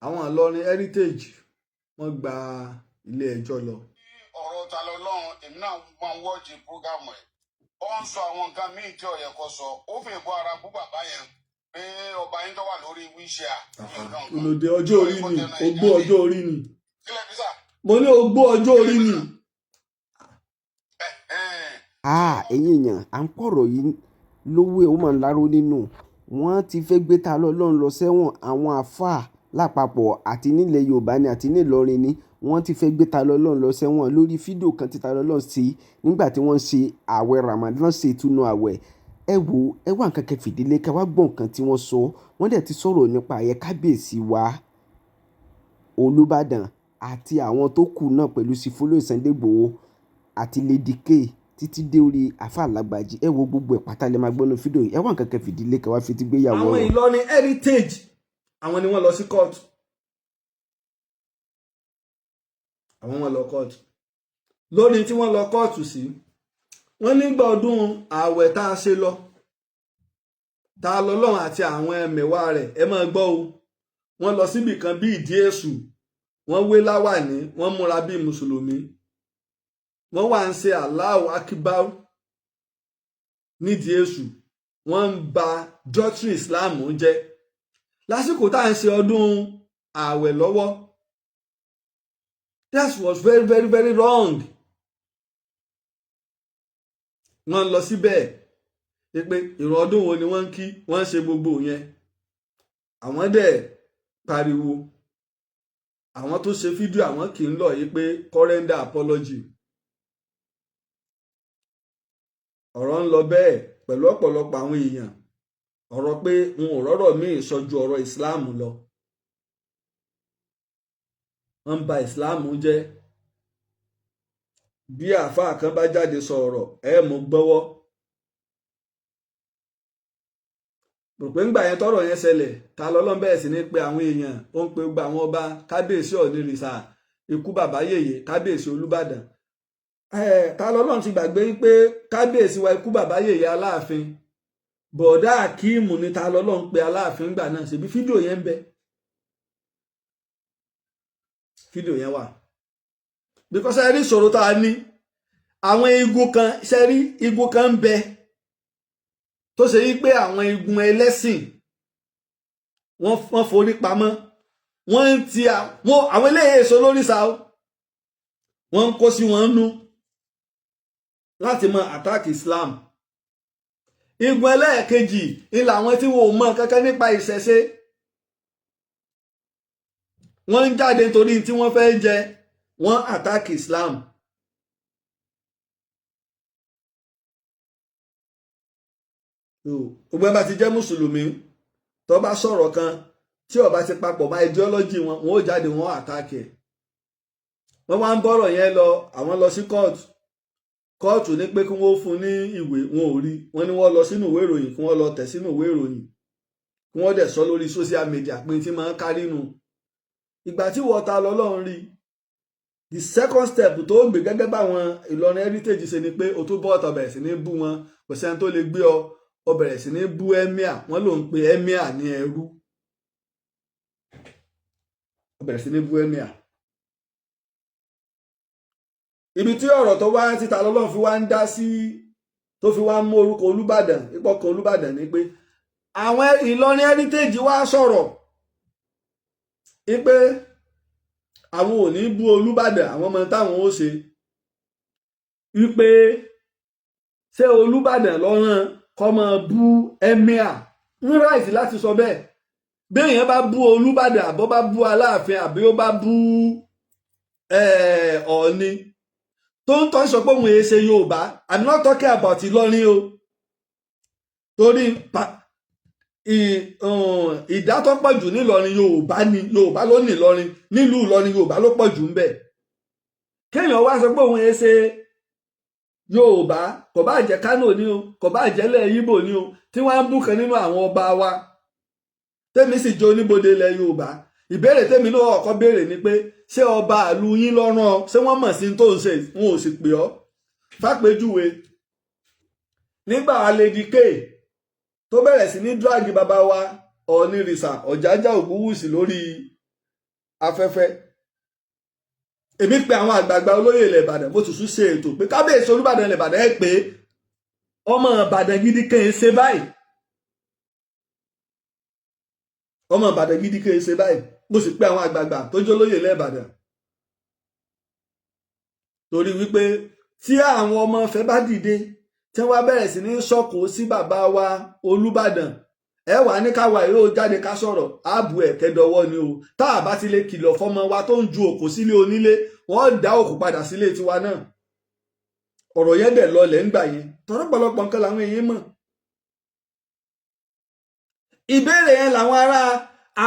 àwọn Ìlọrin heritage wọ́n gba ilé ẹjọ́ lọ. ọ̀rọ̀ ta lọ́lọ́run èmi náà máa ń wọ́ọ̀jì prógámù ẹ̀ ó ń sọ àwọn nǹkan míì tí ó yẹ kó sọ ó fi ìbò ara bú bàbá yẹn pé ọba yín tó wà lórí wíṣíà. olùdé ọjọ́ orí ni ogbó ọjọ́ orí ni kílẹ̀ bí sà. mo ní ogbó ọjọ́ orí ni. ẹ̀yin èèyàn à ń pọ̀rọ̀ yìí lówó ó máa ń láró nínú wọ́n ti fẹ́ gbé ta lọ́lọ́run lọ sẹ́wọ̀n àwọn àáfàá lápapọ̀ àti nílẹ̀ Yorùbá ni àti nílọrin ni wọ́n ti fẹ́ gbé ta lọ́lọ́run lọ sẹ́wọ̀n lórí fídíò kan tí ta lọ́lọ́run sí nígbà tí wọ́n ń ṣe ààwẹ̀ Ramadan ṣe ìtúnu ààwẹ̀ ẹ wá nǹkan kan fìdílé ká wá gbọ́ nǹkan tí wọ́n sọ wọ́n dẹ̀ ti sọ̀rọ̀ nípa ààyè kábíyèsí wa Olúbàdàn àti àwọn tó kù náà pẹ̀lú sífólò Sunday Igboho àti Lady K títí dé orí àfa Alágbàjí ẹ wo gbogbo ẹ̀ pátá lè máa gbọ́nú fídíò yìí ẹ wá nǹkan kan fìdílé ká wá fi ti gbéyàwó àwọn Ìlọrin heritage àwọn ni wọ́n lọ sí kóòtù àwọn wọn lọ kóòtù lórí tí wọ́n lọ kóòtù sí wọ́n nígbà ọdún ààwẹ̀ tá a ṣe lọ tá a lọ lọ́run àti àwọn ẹmẹ̀wà rẹ̀ ẹ máa gbọ́ o wọ́n lọ síbì kan bí ìdí èṣù wọ́n wé láwàní wọ́n múra bí mùsùlùmí wọ́n wá ń ṣe Allahu Akbar nídìí èṣù wọ́n ń ba doctrine Islam jẹ́ lásìkò tá à ń ṣe ọdún ààwẹ̀ lọ́wọ́. That was very very very wrong. wọ́n lọ síbẹ̀ pé ìrun ọdún wo ni wọ́n ń kí wọ́n ń ṣe gbogbo yẹn àwọn dẹ̀ pariwo àwọn tó ṣe fídíò àwọn kì í lọ yìí pé kọ́rẹ́ndà apology ọ̀rọ̀ ń lọ bẹ́ẹ̀ pẹ̀lú ọ̀pọ̀lọpọ̀ àwọn èèyàn ọ̀rọ̀ pé wọn ò rọ́rọ̀ míì sọ ju ọ̀rọ̀ Islam lọ wọ́n ń ba Islam jẹ́ bí àáfàá kan bá jáde sọ ọ̀rọ̀ ẹ mú gbọ́wọ́ rò pé ńgbà yẹn tọ́rọ̀ yẹn ṣẹlẹ̀ ta lọ́lọ́run bẹ́ẹ̀ sì ní pé àwọn èèyàn ó ń pe gba àwọn ọba kábíyèsí ọ̀nìrìsà ikú bàbá yèyé kábíyèsí Olúbàdàn ta lọ́lọ́run ti gbàgbé pé kábíyèsí wa ikú bàbá yèyé Aláàfin bọ̀dá Akíìmù ni ta lọ́lọ́run pé Aláàfin gbà náà ṣebí fídíò yẹn ń bẹ fídíò yẹn wà because ẹ rí ìṣòro tá a ní àwọn igun kan ṣe rí igun kan ń bẹ tó ṣe yí pé àwọn igun ẹlẹ́sìn wọ́n forí pamọ́ wọ́n ń ti àwọn eléyìí èso lóríṣà wọ́n ń kó sí wọn nú láti mọ attack Islam igun ẹlẹ́ẹ̀kejì ni làwọn tí wọn ò mọ kankan nípa ìṣẹ̀ṣe wọ́n ń jáde nítorí tí wọ́n fẹ́ jẹ wọ́n attack Islam. gbogbo ẹ bá ti jẹ́ mùsùlùmí tó bá sọ̀rọ̀ kan tí ó bá ti papọ̀ mọ́ ideology wọn wọn ó jáde wọn attack ẹ̀. wọ́n wá ń bọ̀rọ̀ yẹn lọ àwọn lọ sí kóòtù ní pé kí wọ́n fún ní ìwé wọn ò rí wọ́n ní wọ́n lọ sínú ìwé ìròyìn kí wọ́n lọ tẹ̀ sínú ìwé ìròyìn kí wọ́n dẹ̀ sọ lórí social media pé tí máa ń kárí nu. ìgbà tí wọ́n ta lọ́lọ́run rí the second step tó gbé gẹ́gẹ́ báwọn Ìlọrin heritage ṣe ni pé o tó bọ́ ọ̀tọ̀ bẹ̀rẹ̀ sí ní bú wọn kò sẹ́ni tó lè gbé ọ bẹ̀rẹ̀ sí ní bú emir wọ́n ló ń pe emir ní ẹrú ọ bẹ̀rẹ̀ sí ní bú emir. ibi tí ọ̀rọ̀ tó wá títa lọ́lọ́run fi wá ń dá sí tó fi wá ń mú orúkọ Olúbàdàn ipò kan Olúbàdàn ni pé àwọn Ìlọrin heritage wá sọ̀rọ̀ pé àwọn ò ní bú Olúbàdàn àwọn ọmọ táwọn ó ṣe wípé ṣé Olúbàdàn lọ́rán kọ́ máa bú emir ń ráìsì láti sọ bẹ́ẹ̀ béèyàn bá bú Olúbàdàn àbọ̀ bá bú Aláàfin àbí ó bá bú Ọọ̀ni tó ń tọ́ sọ pé òun èé ṣe Yorùbá I'm not talking about Ìlọrin o torí ìdá tó pọ̀ jù nílọrin Yorùbá ni Yorùbá ló ní Ìlọrin nílùú Ìlọrin Yorùbá ló pọ̀ jù ń bẹ kéèyàn wá sọ pé òun èé ṣe Yorùbá kò bá jẹ́ Kánò ni o kò bá jẹ́ ilẹ̀ Ìgbò ni o tí wọ́n á bú kan nínú àwọn ọba wa tèmi sì jẹ́ oníbodè ilẹ̀ Yorùbá ìbéèrè tèmi náà ọkọ béèrè ni pé ṣé ọba àlù yín lọ́rùn ṣé wọ́n mọ̀ sí tó ń ṣe wọn ò sì pè ọ́ fàpèjúwe nígbà Lady K tó bẹ̀rẹ̀ sí ní dráàgì bàbá wa Ọ̀nìrìsà Ọ̀jájá Ògúnwùsì lórí afẹ́fẹ́ èmi pe àwọn àgbààgbà olóyè ilẹ̀ Ìbàdàn mo tún ṣe ètò pé kábíyèsí Olúbàdàn ilẹ̀ Ìbàdàn ẹ pé ọmọ Ìbàdàn gidi kan ẹ ṣe báyìí ọmọ Ìbàdàn gidi kan ẹ ṣe báyìí mo sì pe àwọn àgbààgbà tó jẹ́ olóyè ilẹ̀ Ìbàdàn torí wípé tí àwọn ọmọ Ifẹ̀ bá dìde tí wọ́n bẹ̀rẹ̀ sí ní sọ̀kò sí bàbá wa Olúbàdàn ẹ wà ní káwa yóò jáde ká sọ̀rọ̀ ààbò ẹ̀kẹ́dọ̀wọ́ ni o tá a bá ti lè kìlọ̀ fọmọ wa tó ń ju òkú sílé onílé wọ́n dá òkú padà sílé tiwa náà ọ̀rọ̀ yẹn dẹ̀ lọlẹ̀ ńgbà yẹn tọ́rọ̀pọ̀lọpọ̀ nǹkan làwọn èèyàn mọ̀ ìbéèrè yẹn làwọn ará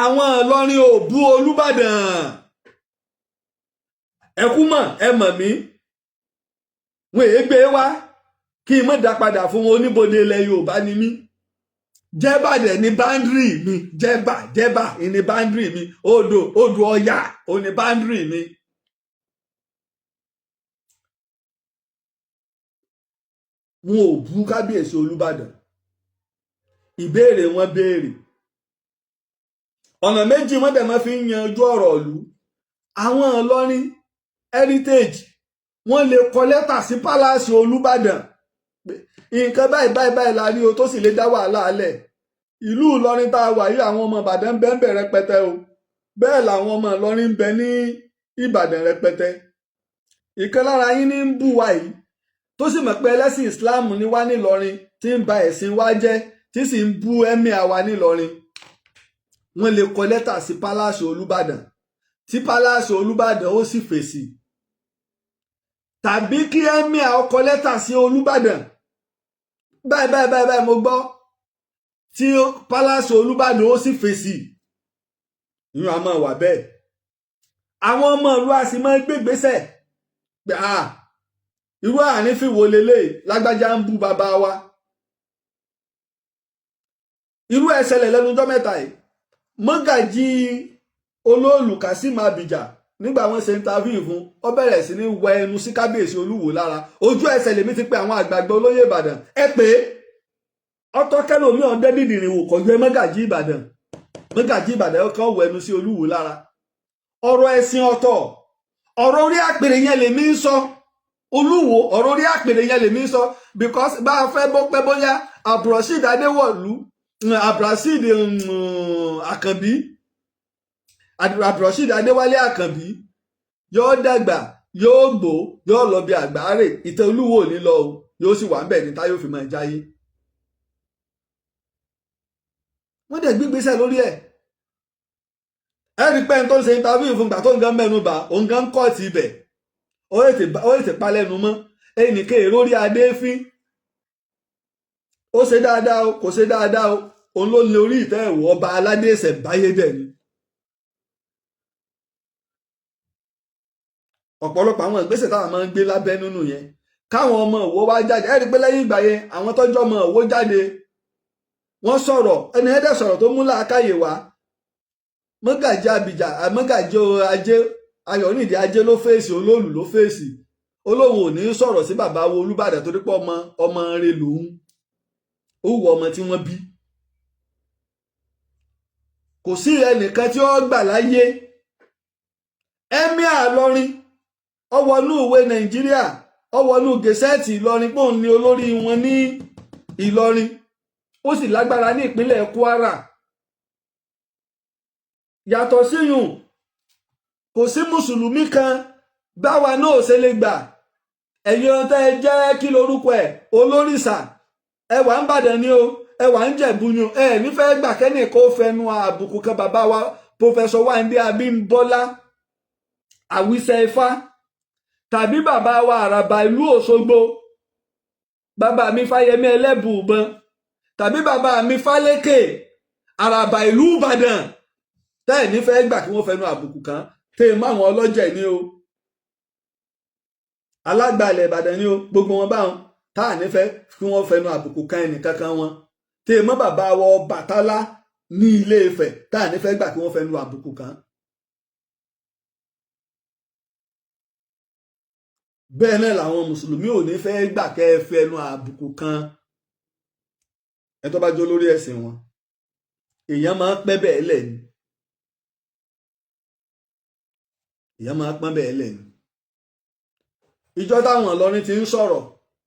àwọn Ìlọrin ò bú Olúbàdàn ẹkú mọ̀ ẹ mọ̀ mí wọn èé gbé wá kí n mọ̀ dá padà fún wọn oníbodè ilẹ̀ Yorùbá ni mí jẹ́bà dẹ̀ ní báńdírì mi jẹ́bà ní báńdírì mi odò Ọya ò ní báńdírì mi. wọn ò bú kábíyèsí Olúbàdàn ìbéèrè wọn béèrè ọ̀nà méjì wọ́n dẹ̀ máa fi ń yanjú ọ̀rọ̀ ìlú àwọn Ìlọrin heritage wọ́n lè kọ lẹ́tà sí pálásì Olúbàdàn nǹkan báyìí la rí o tó sì lè dá wàhálà alẹ̀ ìlú Ìlọrin tá a wà yìí àwọn ọmọ Ìbàdàn ń bẹ rẹpẹtẹ o bẹ́ẹ̀ làwọn ọmọ Ìlọrin ń bẹ ní Ìbàdàn rẹpẹtẹ ìkan lára yín ní ń bù wá yìí tó sì mọ̀ pé ẹlẹ́sìn Islam ní wá nílọrin tí ń ba ẹ̀sìn wa jẹ́ tí sì ń bú ẹ́míà wa nílọrin wọ́n lè kọ lẹ́tà sí pálásì Olúbàdàn tí pálásì Olúbàdàn ó sì fèsì tàbí kí ẹ́míà ó kọ lẹ́tà sí Olúbàdàn báyìí mo gbọ́ tí pálásì Olúbàdàn ó sì fèsì ìyún a máa wà bẹ́ẹ̀ àwọn ọmọ ìlú a sì máa gbégbésẹ̀ pé irú àárín fi wo lélẹ̀ lágbájá ń bú bàbá wa irú ẹ̀ ṣẹlẹ̀ lẹ́nujọ́ mẹ́ta yìí mọ́gàjí olóòlù Kasim Abija nígbà wọ́n ṣe interview fún ọ bẹ̀rẹ̀ sí ní wẹ ẹnu sí kábíyèsí Olúwo lára ojú ẹsẹ̀ lèmi ti pé àwọn àgbààgbà olóyè Ìbàdàn ẹ pé ọtọ kẹlòmí ọdẹ dídìrín wò kọjú ẹ mọ́gàjí Ìbàdàn kan wẹ ẹnu sí Olúwo lára ọ̀rọ̀ ẹ̀sìn ọ̀tọ̀ ọ̀rọ̀ orí àpèrè yẹn lèmi ń sọ Olúwo ọ̀rọ̀ orí àpèrè yẹn lèmi ń sọ because bá a fẹ́ bọ́ pẹ́ bóyá Abdulrasheed Adéwọ̀lú Abdulrasheed Àkànbí Abdulrasheed Adéwálé Àkànbí yóò dàgbà yóò gbó yóò lọ bí àgbáre ìtẹ́ Olúwo ò ní lọ o yóò sì wà ń bẹ̀ ní táyọ̀ fi máa jáyé wọ́n dẹ̀ gbígbésẹ̀ lórí ẹ̀ ẹ̀rí pẹ́ẹ́n tó ń ṣe interview fún gbà tó ń gan mẹ́nu bà òun gan kọ́ọ̀tì ibẹ̀ ó ètè palẹ́nu mọ́ ẹnìkan èrò orí adé fín ó ṣe dáadáa o kò ṣe dáadáa o òun ló lé orí ìtẹ́ ẹ̀wọ̀ ọba aládé ẹ̀sẹ̀ báyé dẹ̀ ni. ọ̀pọ̀lọpọ̀ àwọn ìgbésẹ̀ táwọn máa ń gbé lábẹ́ nínú yẹn káwọn ọmọ Ìwó wá jáde ẹ̀rí pé lẹ́yìn ìgbà yẹn àwọn tọ́jú ọmọ Ìwó jáde wọ́n sọ̀rọ̀ ẹni ẹ̀dẹ̀ sọ̀rọ̀ tó mú làákàyè wá mọ́gàjí Abija mọ́gàjí Ajé Ayọ̀nídé Ajé ló fèsì Olóòlù ló fèsì Olóhùn ò ní sọ̀rọ̀ sí bàbá wo Olúbàdàn torí pé ọmọ rẹ̀ lòun ó wù ọmọ tí wọ́n bí kò sí ẹnìkan tí ó gbà láyé Emir Ìlọrin ọwọ́nú ìwé Nàìjíríà ọwọ́nú gẹ̀ẹ́sẹ̀tì Ìlọrin pòun ni olórí wọn ní Ìlọrin ó sì lágbára ní ìpínlẹ̀ Kwara yàtọ̀ síyùn kò sí mùsùlùmí kan báwa náà ṣe lè gbà ẹ̀yin ọ̀tá ẹ jẹ́ kí lorúkọ ẹ̀ olórìṣà ẹwà ń bàdàn ni o ẹwà ń jẹ̀bú ni o ẹ nífẹ̀ẹ́ gbà kẹ́nì kó fẹnu àbùkù kan bàbá wa Professor Wándé Abímbọ́lá Àwíṣẹ Ifá tàbí bàbá wa Àràbà ìlú Òṣogbo bàbá mi Fáyẹmí Ẹlẹ́bùúbọn tàbí bàbá mi Fálékè Àràbà ìlú Ìbàdàn tẹ́ ẹ̀ nífẹ̀ẹ́ gbà kí wọ́n fẹnu àbùkù kan tẹ́ ẹ mọ́ àwọn ọlọ́jẹ̀ ni o alágbàlẹ̀ Ìbàdàn ni o gbogbo wọn báwọn tá à nífẹ̀ẹ́ kí wọ́n fẹnu àbùkù kan ẹnìkankan wọn tẹ́ ẹ mọ́ bàbá wa Ọbàtálá ní Ilé Ifẹ̀ tá à nífẹ̀ẹ́ gbà kí wọ́n fẹnu àbùkù kan. bẹ́ẹ̀ náà làwọn mùsùlùmí ò ní fẹ́ gbà kẹ́ ẹ fẹnu àbùkù kan ẹ tó bá jó lórí ẹ̀sìn wọn èèyàn máa ń pẹ́ bẹ́ẹ̀ lẹ̀ ni ìyẹn máa pọ́n bẹ́ẹ̀ lẹ̀ ni. ìjọ táwọn Ìlọrin ti ń sọ̀rọ̀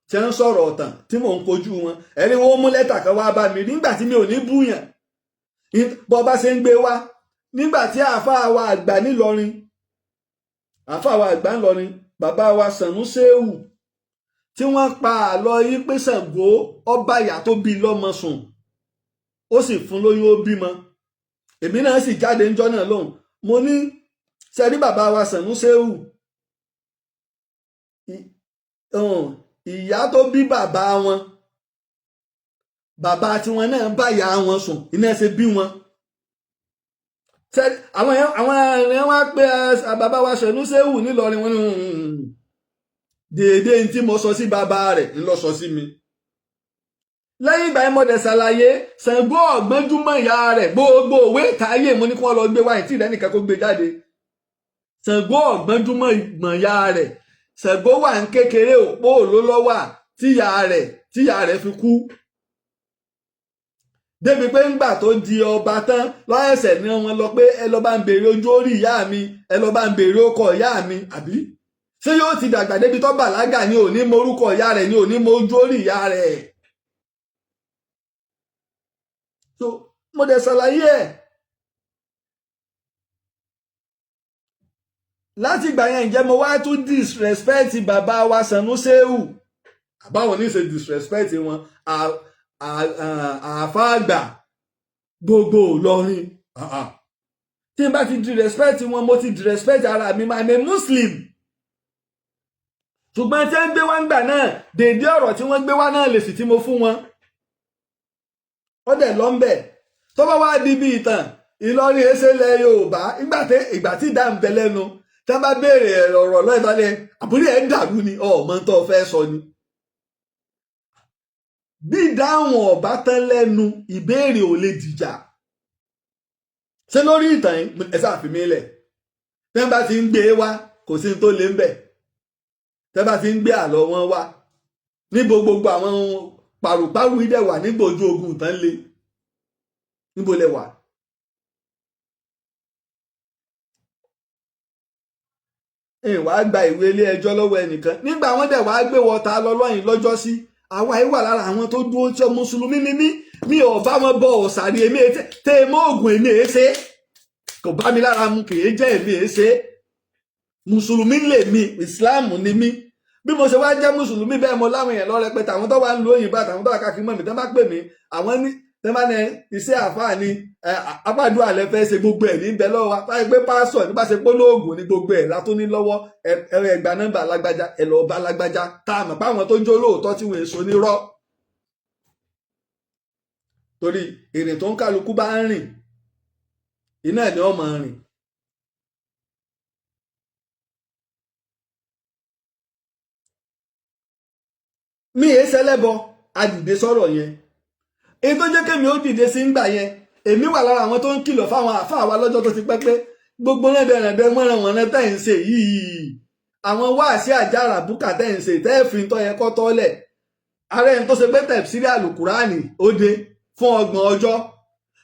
tí ń sọ̀rọ̀ ọ̀tàn tí mò ń kojú wọn ẹni wọ́n mú lẹ́tà kan wá bá mi nígbà tí mi ò ní búyàn bọ́ bá ṣe ń gbé wá nígbà tí àáfàá wa àgbà ńìlọrin bàbá wa Sànúséwù tí wọ́n pa àlọ́ yí pé Ṣàngó ọba ìyá tó bí lọ́mọ sùn ó sì fún lóyún ó bímọ èmi náà sì jáde ńjọ́ náà lóhùn mo ní sẹ́rí bàbá wa Sànúséwù ìyá tó bí bàbá wọn bàbá tiwọn náà bá ìyá wọn sùn iná ṣe bí wọn àwọn èèyàn wá pé bàbá wa Sànúséwù ńìlọrin wọn déédéé tí mo sọ sí bàbá rẹ̀ ńlọ sọ sí mi lẹ́yìn ìgbà yẹn mo dẹ̀ ṣàlàyé Ṣàngó ọ̀gbọ́njúmọ̀ ìyá rẹ̀ gbogbo òwe ìtàyè mo ní kí wọ́n lọ gbé wáyé tí ìdẹ́nìkan kó gbé jáde Ṣàngó ọ̀gbọ́njúmọ̀ ìyá rẹ̀ Ṣàngó wà ń kékeré òpó òlólọ́wà tíyà rẹ̀ fi kú débi pé ńgbà tó di ọba tán lọ́ẹ̀sẹ̀ ní wọn lọ pé ẹ lọ bá ń béèrè ojú orí ìyá mi ẹ lọ bá ń béèrè ọkọ ìyá mi àbí ṣé yóò ti dàgbà débi tó bàlágà ni ò ní mọ orúkọ ìyá rẹ̀ ni ò ní mọ ojú orí ìyá rẹ̀ so mo dẹ̀ ṣàlàyé ẹ̀ láti ìgbà yẹn ǹjẹ́ mo wá tún disrespect bàbá wa Sànúséwù àbáwọn ní ṣe disrespect wọn àfáàgbà gbogbo Ìlọrin tí n bá ti disrespect wọn mo ti disrespect ara mi I'm a Muslim ṣùgbọ́n tí wọ́n gbé wá ń gbà náà dèédé ọ̀rọ̀ tí wọ́n gbé wá náà lèsì tí mo fún wọn ó dẹ̀ lọ ń bẹ̀ tó bá wá di bí ìtàn Ìlọrin èsè lẹ Yorùbá ìgbà tí ìdá ń bẹ lẹ́nu tí wọ́n bá béèrè ọ̀rọ̀ lọ́ìtọ́lẹ̀ àbúrò ẹ̀ dàrú ni ọmọ tó fẹ́ sọ ni bí ìdáhùn ọ̀bá tán lẹ́nu ìbéèrè ò lè dìjà ṣé lórí ìtàn ẹ ṣàfi mí lẹ̀ tí wọ́n bá ti ń gbé wá kò sí tó lé ń bẹ̀ tí wọ́n bá ti ń gbé àlọ́ wọn wá níbo gbogbo àwọn pàrùpàrù ìdẹ̀ wà níbo ojú ogun tán lé níbo lẹ wà. wàá gba ìwé ilé ẹjọ́ lọ́wọ́ ẹnìkan nígbà wọ́n dẹ̀ wàá gbé wọ́ta lọ́lọ́yìn lọ́jọ́ sí àwa yìí wà lára àwọn tó dúró tí mùsùlùmí ni mí mi ò bá wọn bọ ọ̀sàrí èmi tẹ mọ́ ògùn èmi èéṣe kò bá mi lára mu kì í jẹ́ èmi èéṣe mùsùlùmí lè mi ìsìláàmù ni mí bí mo ṣe wá jẹ́ mùsùlùmí bẹ́ẹ̀ mo láwọn èèyàn lọ rẹpẹtẹ àwọn tó wà ń lo òyìnbó àtàwọn tó wà káàkiri mọ́ mi tẹ́ bá pè mí àwọn ní tẹ́ bá ní iṣẹ́ àfáà ni apàdúrà lẹ fẹ́ ṣe gbogbo ẹ̀ ní bẹ lọ́wọ́ wa báyìí pé pásọ̀ nípa ṣe polóògùn ní gbogbo ẹ̀ látó ní lọ́wọ́ ẹ̀rọ ẹ̀gbà nọ́mbà lágbájá ẹ̀ lọ́ọ́ bá lágbájá tá a mọ̀ pé àwọn tó ń jó lóòótọ́ tí wọ́n èso nírọ́ torí ìrìn tó ń kálukú bá ń rìn iná ẹ̀ ni wọ́n máa rìn. mi èé ṣẹlẹ́bọ adìde sọ̀rọ̀ yẹn èyí tó jẹ́ kémi ó dìde sí ń gbà yẹn èmi wà lára àwọn tó ń kìlọ̀ fáwọn àfáà wa lọ́jọ́ tó ti pẹ́ pé gbogbo rẹ̀dẹ̀rẹ̀dẹ̀ mọ́rànwọ̀n tẹ́ ń ṣe yìí àwọn wáàsí àjàrà búkà tẹ́ ń ṣe tẹ́ẹ̀fín tó yẹ kọ́ tọ́lẹ̀ ààrẹ tó ṣe pé tẹ̀sírí àlùkùránì ó dé fún 30 ọjọ́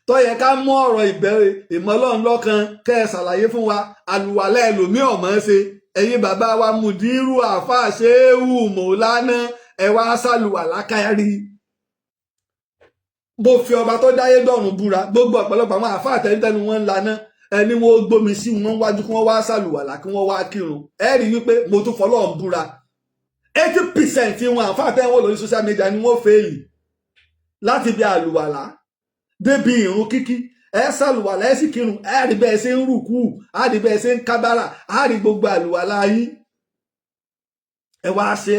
tó yẹ ká mú ọ̀rọ̀ ìbẹ̀rẹ̀ ìmọ̀lọ́run lọ́kan kẹ́ ẹ ṣàlàyé fún wa àlùwàlẹ̀ ẹlòmíì ọ̀mọ́ ṣe ẹ̀yin bàbá wa mùdírù àfáà ṣéwù mọ̀lánà ẹ wá ṣàlùwàlá kárí bó fi ọba tó dáyé dọ̀run búra gbogbo ọ̀pọ̀lọpọ̀ àwọn àfáà tẹ́lítẹ́nu wọn ń laná ẹni wọn ó gbómi sí wọn wájú kí wọ́n wá ṣàlùwàlá kí wọ́n wá kírun ẹ rí wípé mo tún fọlọ́run búra 80% wọn àfáà tẹ́wọ̀n lórí social media ni wọ́n fèèlì láti bí àlùwàlá débi ìrun kíkí ẹ ṣàlùwàlá ẹ sì kírun ẹ rí bẹ́ẹ̀ ṣe ń rùkú á rí bẹ́ẹ̀ ṣe ń kábàrà á rí gbogbo àlùwàlá yín ẹ wá ṣe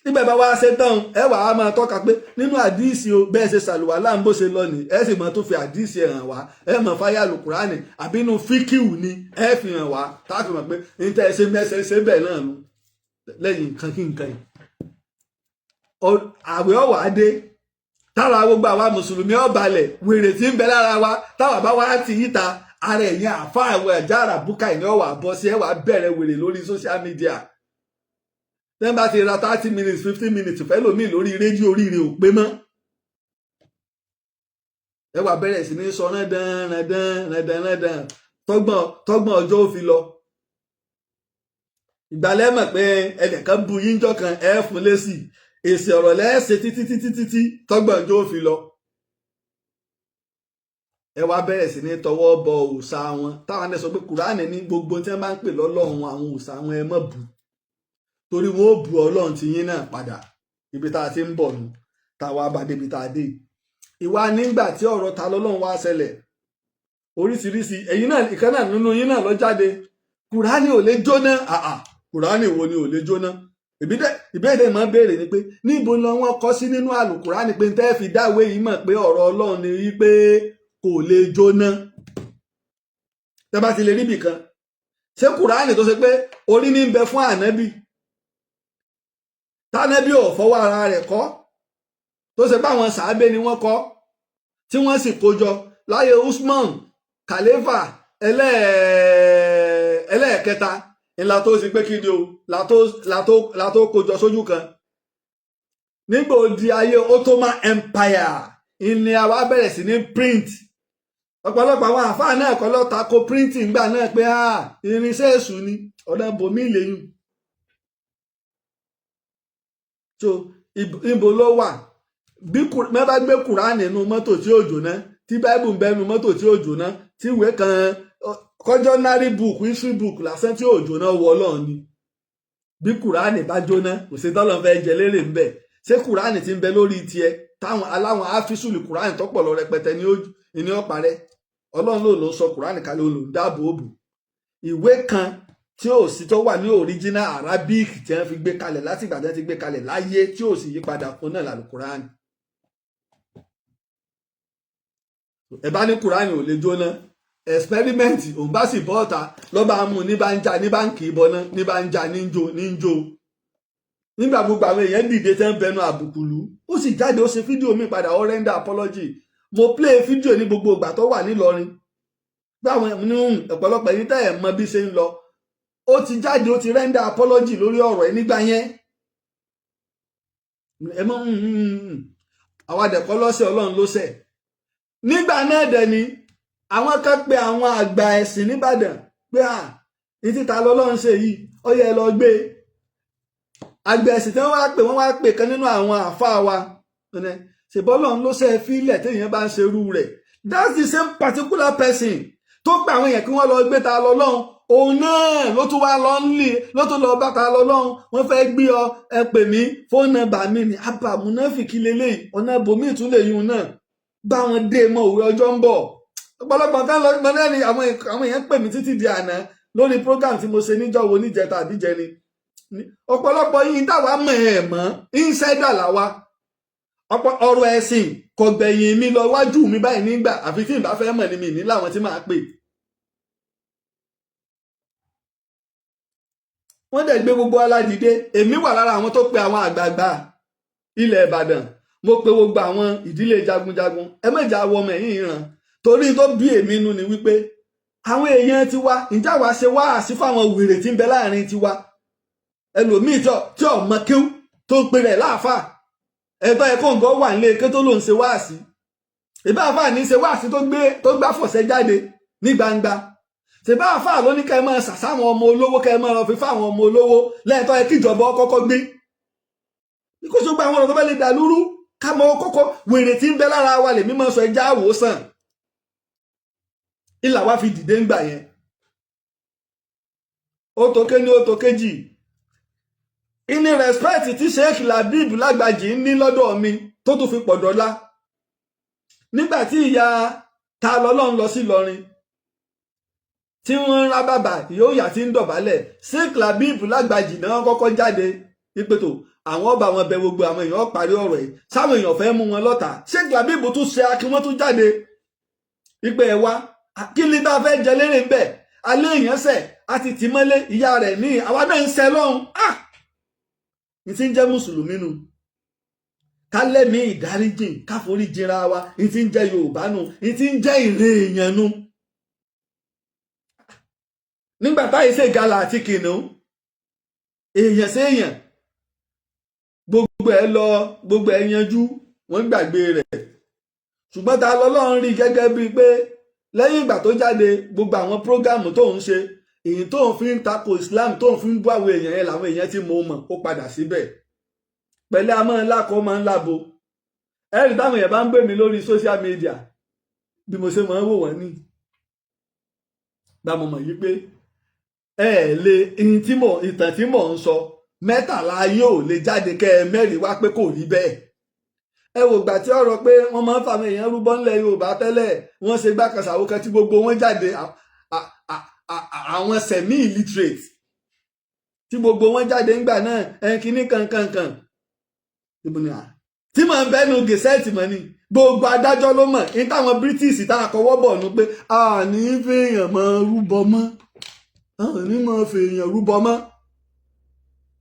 nígbà bá wá ṣe tán ẹ wà á máa tọ́ka pé nínú àdíìsì o bẹ́ẹ̀ ṣe ṣàlùwàlá ń bó ṣe lọ ní ẹ sì máa tó fi àdíìsì hàn wá ẹ mọ̀ fáyà lùkùránì àbí inú fíkìwù ni ẹ fi hàn wá tá a fi mọ̀ pé ní tẹ́ ẹ ṣe mẹ́sẹ̀ ṣe bẹ́ẹ̀ náà nu lẹ́yìn nǹkan kí nǹkan yìí. àwẹ̀ ọ̀wà dé tára gbogbo àwa mùsùlùmí ọ̀balẹ̀ wèrè tí ń bẹ lára wa táwa bá wá ti yíta ara ẹ̀yìn àfa àwẹ̀ àjàrà búkà ìní ọ̀wà bọ́ sí ẹ wà bẹ̀rẹ̀ wèrè lórí social media tẹ́ bá ti ra 30 minutes 15 minutes fẹ́ lómi lórí rédíò oríire ò pé mọ́ ẹ wà bẹ̀rẹ̀ sí ní sọ rẹ́dán tọ́gbọ̀n ọjọ́ ó fi lọ ìgbàlẹ́ mọ̀ pé ẹnìkan bu yíńjọ́ kan ẹ fún lésì èsì ọ̀rọ̀ lẹ́ẹ̀ṣẹ̀ títí tọ́gbọ̀njọ́ fi lọ. ẹ wá bẹ̀rẹ̀ sí ní tọwọ́ bọ òòṣà wọn táwọn ẹ̀ sọ pé kùránì ní gbogbo tí wọ́n bá ń pè lọ́lọ́run àwọn òòṣà wọn ẹ mọ̀ bù torí wọn ó bu ọlọ́run ti yín náà padà ibi tá a ti ń bọ̀ nù táwa bá débi tá a dé. ìwà nígbà tí ọ̀rọ̀ ta lọ́lọ́run wá ṣẹlẹ̀ oríṣiríṣi ẹ̀yin náà ìkan náà nínú yín náà lọ jáde kùránì ò lè jóná kùránì wo ni ò lè jóná ìbéèrè máa ń béèrè ni pé níbo ni wọ́n kọ sí nínú àlùkùránì pé tẹ́ fi dáwé yìí mọ̀ pé ọ̀rọ̀ ọlọ́run ni wípé kò lè jóná tẹ́ bá ti lè ríbì kan ṣé kùránì tó ṣe pé orí ní ń bẹ fún ànábì tánẹ́bí ò fọwọ́ ara rẹ̀ kọ́ tó ṣe pé àwọn sàábé ni wọ́n kọ́ tí wọ́n sì kójọ láyé Usman Khalifa ẹlẹ́ẹ̀kẹta ńlá tó sì pé kí ni o látó kójọ sójú kan nígbà di ayé Ottoman Empire ìní àwa bẹ̀rẹ̀ sí ní print ọ̀pọ̀lọpọ̀ àwọn àfáà náà kọ́ ló tako printing gbà náà pé irinṣẹ́ èṣù ni ọ̀nà bòmí lẹ́yìn so ibo ló wà bí mẹ́bà gbé kùránì nínú mọ́tò tí ò jóná tí báìbù ń bẹnu mọ́tò tí ò jóná tí ìwé kan kọjọ́nárì book history book lásán tí ò jóná wọ Ọlọ́run ni bí kùránì bá jóná kò sí tọ́lọ́ fẹ́ jẹ lérè ń bẹ̀ ṣé kùránì ti ń bẹ lórí tiẹ̀ táwọn aláwọn áfíṣùlù kùránì tọ́pọ̀lọ́ rẹpẹtẹ ní ọ̀parẹ́ Ọlọ́run ló sọ kùránì kalẹ̀ olùdáàbò òbù ìwé kan tí ò sí tó wà ní original Arabic tí wọ́n fi gbé kalẹ̀ láti ìgbà tí wọ́n ti gbé kalẹ̀ láyé tí ò sì yípadà fún náà lálùkùránì ẹ bá ní kùránì ò lè jóná experiment òun bá sì bọ́ ọ̀tá lọ́ba mú ní bá ń jà ní bá ń kì í bọ́ná ní bá ń jà ní ń jó nígbà gbogbo àwọn èèyàn dìde tẹ́ ń bẹnu àbùkù lù ó sì jáde ó ṣe fídíò mi padà ó render apology mo play fídíò ní gbogbo ìgbà tó wà nílọrin báwọn ọ̀pọ̀lọpọ̀ yìí tẹ́ ẹ̀ mọ bí ṣe ń lọ ó ti jáde ó ti render apology lórí ọ̀rọ̀ ẹ̀ nígbà yẹn ẹ mọ àwọn àdẹ̀kọ́ lọ́sẹ̀ Ọlọ́run ló ṣẹ̀ nígbà náà dẹ̀ ni àwọn kan pe àwọn àgbà ẹ̀sìn nìbàdàn pé ní títa lọ́lọ́run ṣe yìí ó yẹ lọ gbé àgbà ẹ̀sìn tí wọ́n wá pè kan nínú àwọn àfáà wa ṣèbọ́lọ́run ló ṣe fílẹ̀ téèyàn bá ń ṣerú rẹ̀ that's the same particular person tó gba àwọn èèyàn kí wọ́n lọ gbé ta lọ́lọ́run òun náà ló tún wá lọ nílé ló tún lọ bá ta lọ́lọ́run wọ́n fẹ́ gbé ọ ẹ pè mí fóònù nọ́mbà mi ní àbàmúnáfìkì lélẹ́yìí ọ̀nà ibòmíì tún lè yún náà bá wọn dé mọ òwe ọjọ́ ń bọ̀ ọ̀pọ̀lọpọ̀ kan lọ gbọ́n náà ni àwọn èèyàn pè mí títí di àná lórí program tí mo ṣe níjọ́ wo níjẹta àbíjẹni ọ̀pọ̀lọpọ̀ yìí táwa mọ̀ ẹ̀ mọ́ insider làwa ọ̀rọ̀ ẹ̀sìn kò gbẹ̀yìn mi lọ wájú mi báyìí nígbà àfi tí n bá fẹ́ mọ̀ ni mi ní láwọn tí máa pè. wọ́n dẹ̀ gbé gbogbo aládìde èmi wà lára àwọn tó pe àwọn àgbààgbà ilẹ̀ Ìbàdàn mo pe gbogbo àwọn ìdílé jagunjagun ẹ mẹ́jà wọ ọmọ ẹ̀yìn ìran torí tó bí èmi nu ni wípé àwọn èèyàn tiwa ǹjẹ́ àwa ṣe wáàsí fáwọn wèrè tí ń bẹ láàrin tiwa ẹlòmíì tí ọmọ kíw tó ń pe rẹ̀ láàfáà ẹ̀tọ́ ẹ̀kọ́ nǹkan wà nílé ké tó ló ń ṣe wáàsí ìbá àfáà ní ṣe wáàsí tó gbá fọ̀ṣẹ́ jáde ní gbangba ṣèbá àfáà ló ní kẹ́ ẹ máa ṣàṣàwọn ọmọ olówó kẹ́ ẹ máa lọ fi fáwọn ọmọ olówó lẹ́ẹ̀tọ́ ẹ kíjọba kọ́kọ́ gbé kó ṣe gba àwọn ọ̀rọ̀ tó bá lè dà lúrú ká mọ kọ́kọ́ wèrè tí ń bẹ lára wa lèmi máa sọ ẹja àwòsàn ìlà wa fi dìde ńgbà yẹn ó tó ké ní ó tó kéjì ìní respect tí Sheikh Labib Lágbàjì ní lọ́dọ̀ mi tó tún fi pọ̀ dọ́là nígbà tí ìyá ta lọ́lọ́run lọ sí Ìlọrin tí wọ́n ń rá bàbà yóò yà tí ń dọ̀bálẹ̀ Sheikh Labib Lágbàjì náà kọ́kọ́ jáde ìpètò àwọn ọba wọn bẹ gbogbo àwọn èèyàn parí ọ̀rọ̀ yìí sáwọn èèyàn fẹ́ mú wọn lọ́tà Sheikh Labib tún ṣe akí wọ́n tún jáde ìpè ẹ̀ wá kí ni tá a fẹ́ jẹ lérè ń bẹ̀ alẹ́ èèyàn sẹ̀ àti tìmọ́lé ìyá rẹ̀ ní àwa náà ń sẹ́ lọ́hùn ní tí ń jẹ́ mùsùlùmí nu ká lẹ́mí ìdáríjìn ká forí jìnra wa ní tí ń jẹ́ Yorùbá nu ní tí ń jẹ́ ìrè èèyàn nu nígbà táyé ṣe gàlà àti kìnìún èèyàn séèyàn gbogbo ẹ lọ gbogbo ẹ yanjú wọ́n gbàgbé rẹ̀ ṣùgbọ́n ta lọ́lọ́run rí gẹ́gẹ́ bíi pé lẹ́yìn ìgbà tó jáde gbogbo àwọn prógámù tó ń ṣe èyí tó ń fi ń tako Islam tó ń fi ń bú àwọn èèyàn yẹn làwọn èèyàn tí mo mọ̀ ó padà síbẹ̀ pẹ̀lú àmọ́ ńlá kan máa ń lábo ẹ̀rí táwọn èèyàn bá ń gbé mi lórí social media bí mo ṣe máa ń wò wọ́n ní bá mo mọ̀ yí pé ìtàn tí mò ń sọ mẹ́tàlá yóò lè jáde kẹ́ ẹ mẹ́rin wá pé kò rí bẹ́ẹ̀ ẹ wò gbà tí ọ̀rọ̀ pé wọ́n máa ń fa àwọn èèyàn rúbọ ńlẹ̀ Yorùbá tẹ́lẹ̀ wọ́n ṣe gbàkànṣàwó kan tí gbogbo wọn jáde àwọn semi illiterate tí gbogbo wọn jáde ńgbà náà kínní kankankan tí mò ń bẹ́nu gẹ̀ẹ́sẹ̀tì mọ́ ni gbogbo adájọ́ ló mọ̀ ní táwọn British tá a kọwọ́ bọ̀ nu pé àní fèèyàn máa rúbọ mọ́ àní máa fèèyàn rúbọ mọ́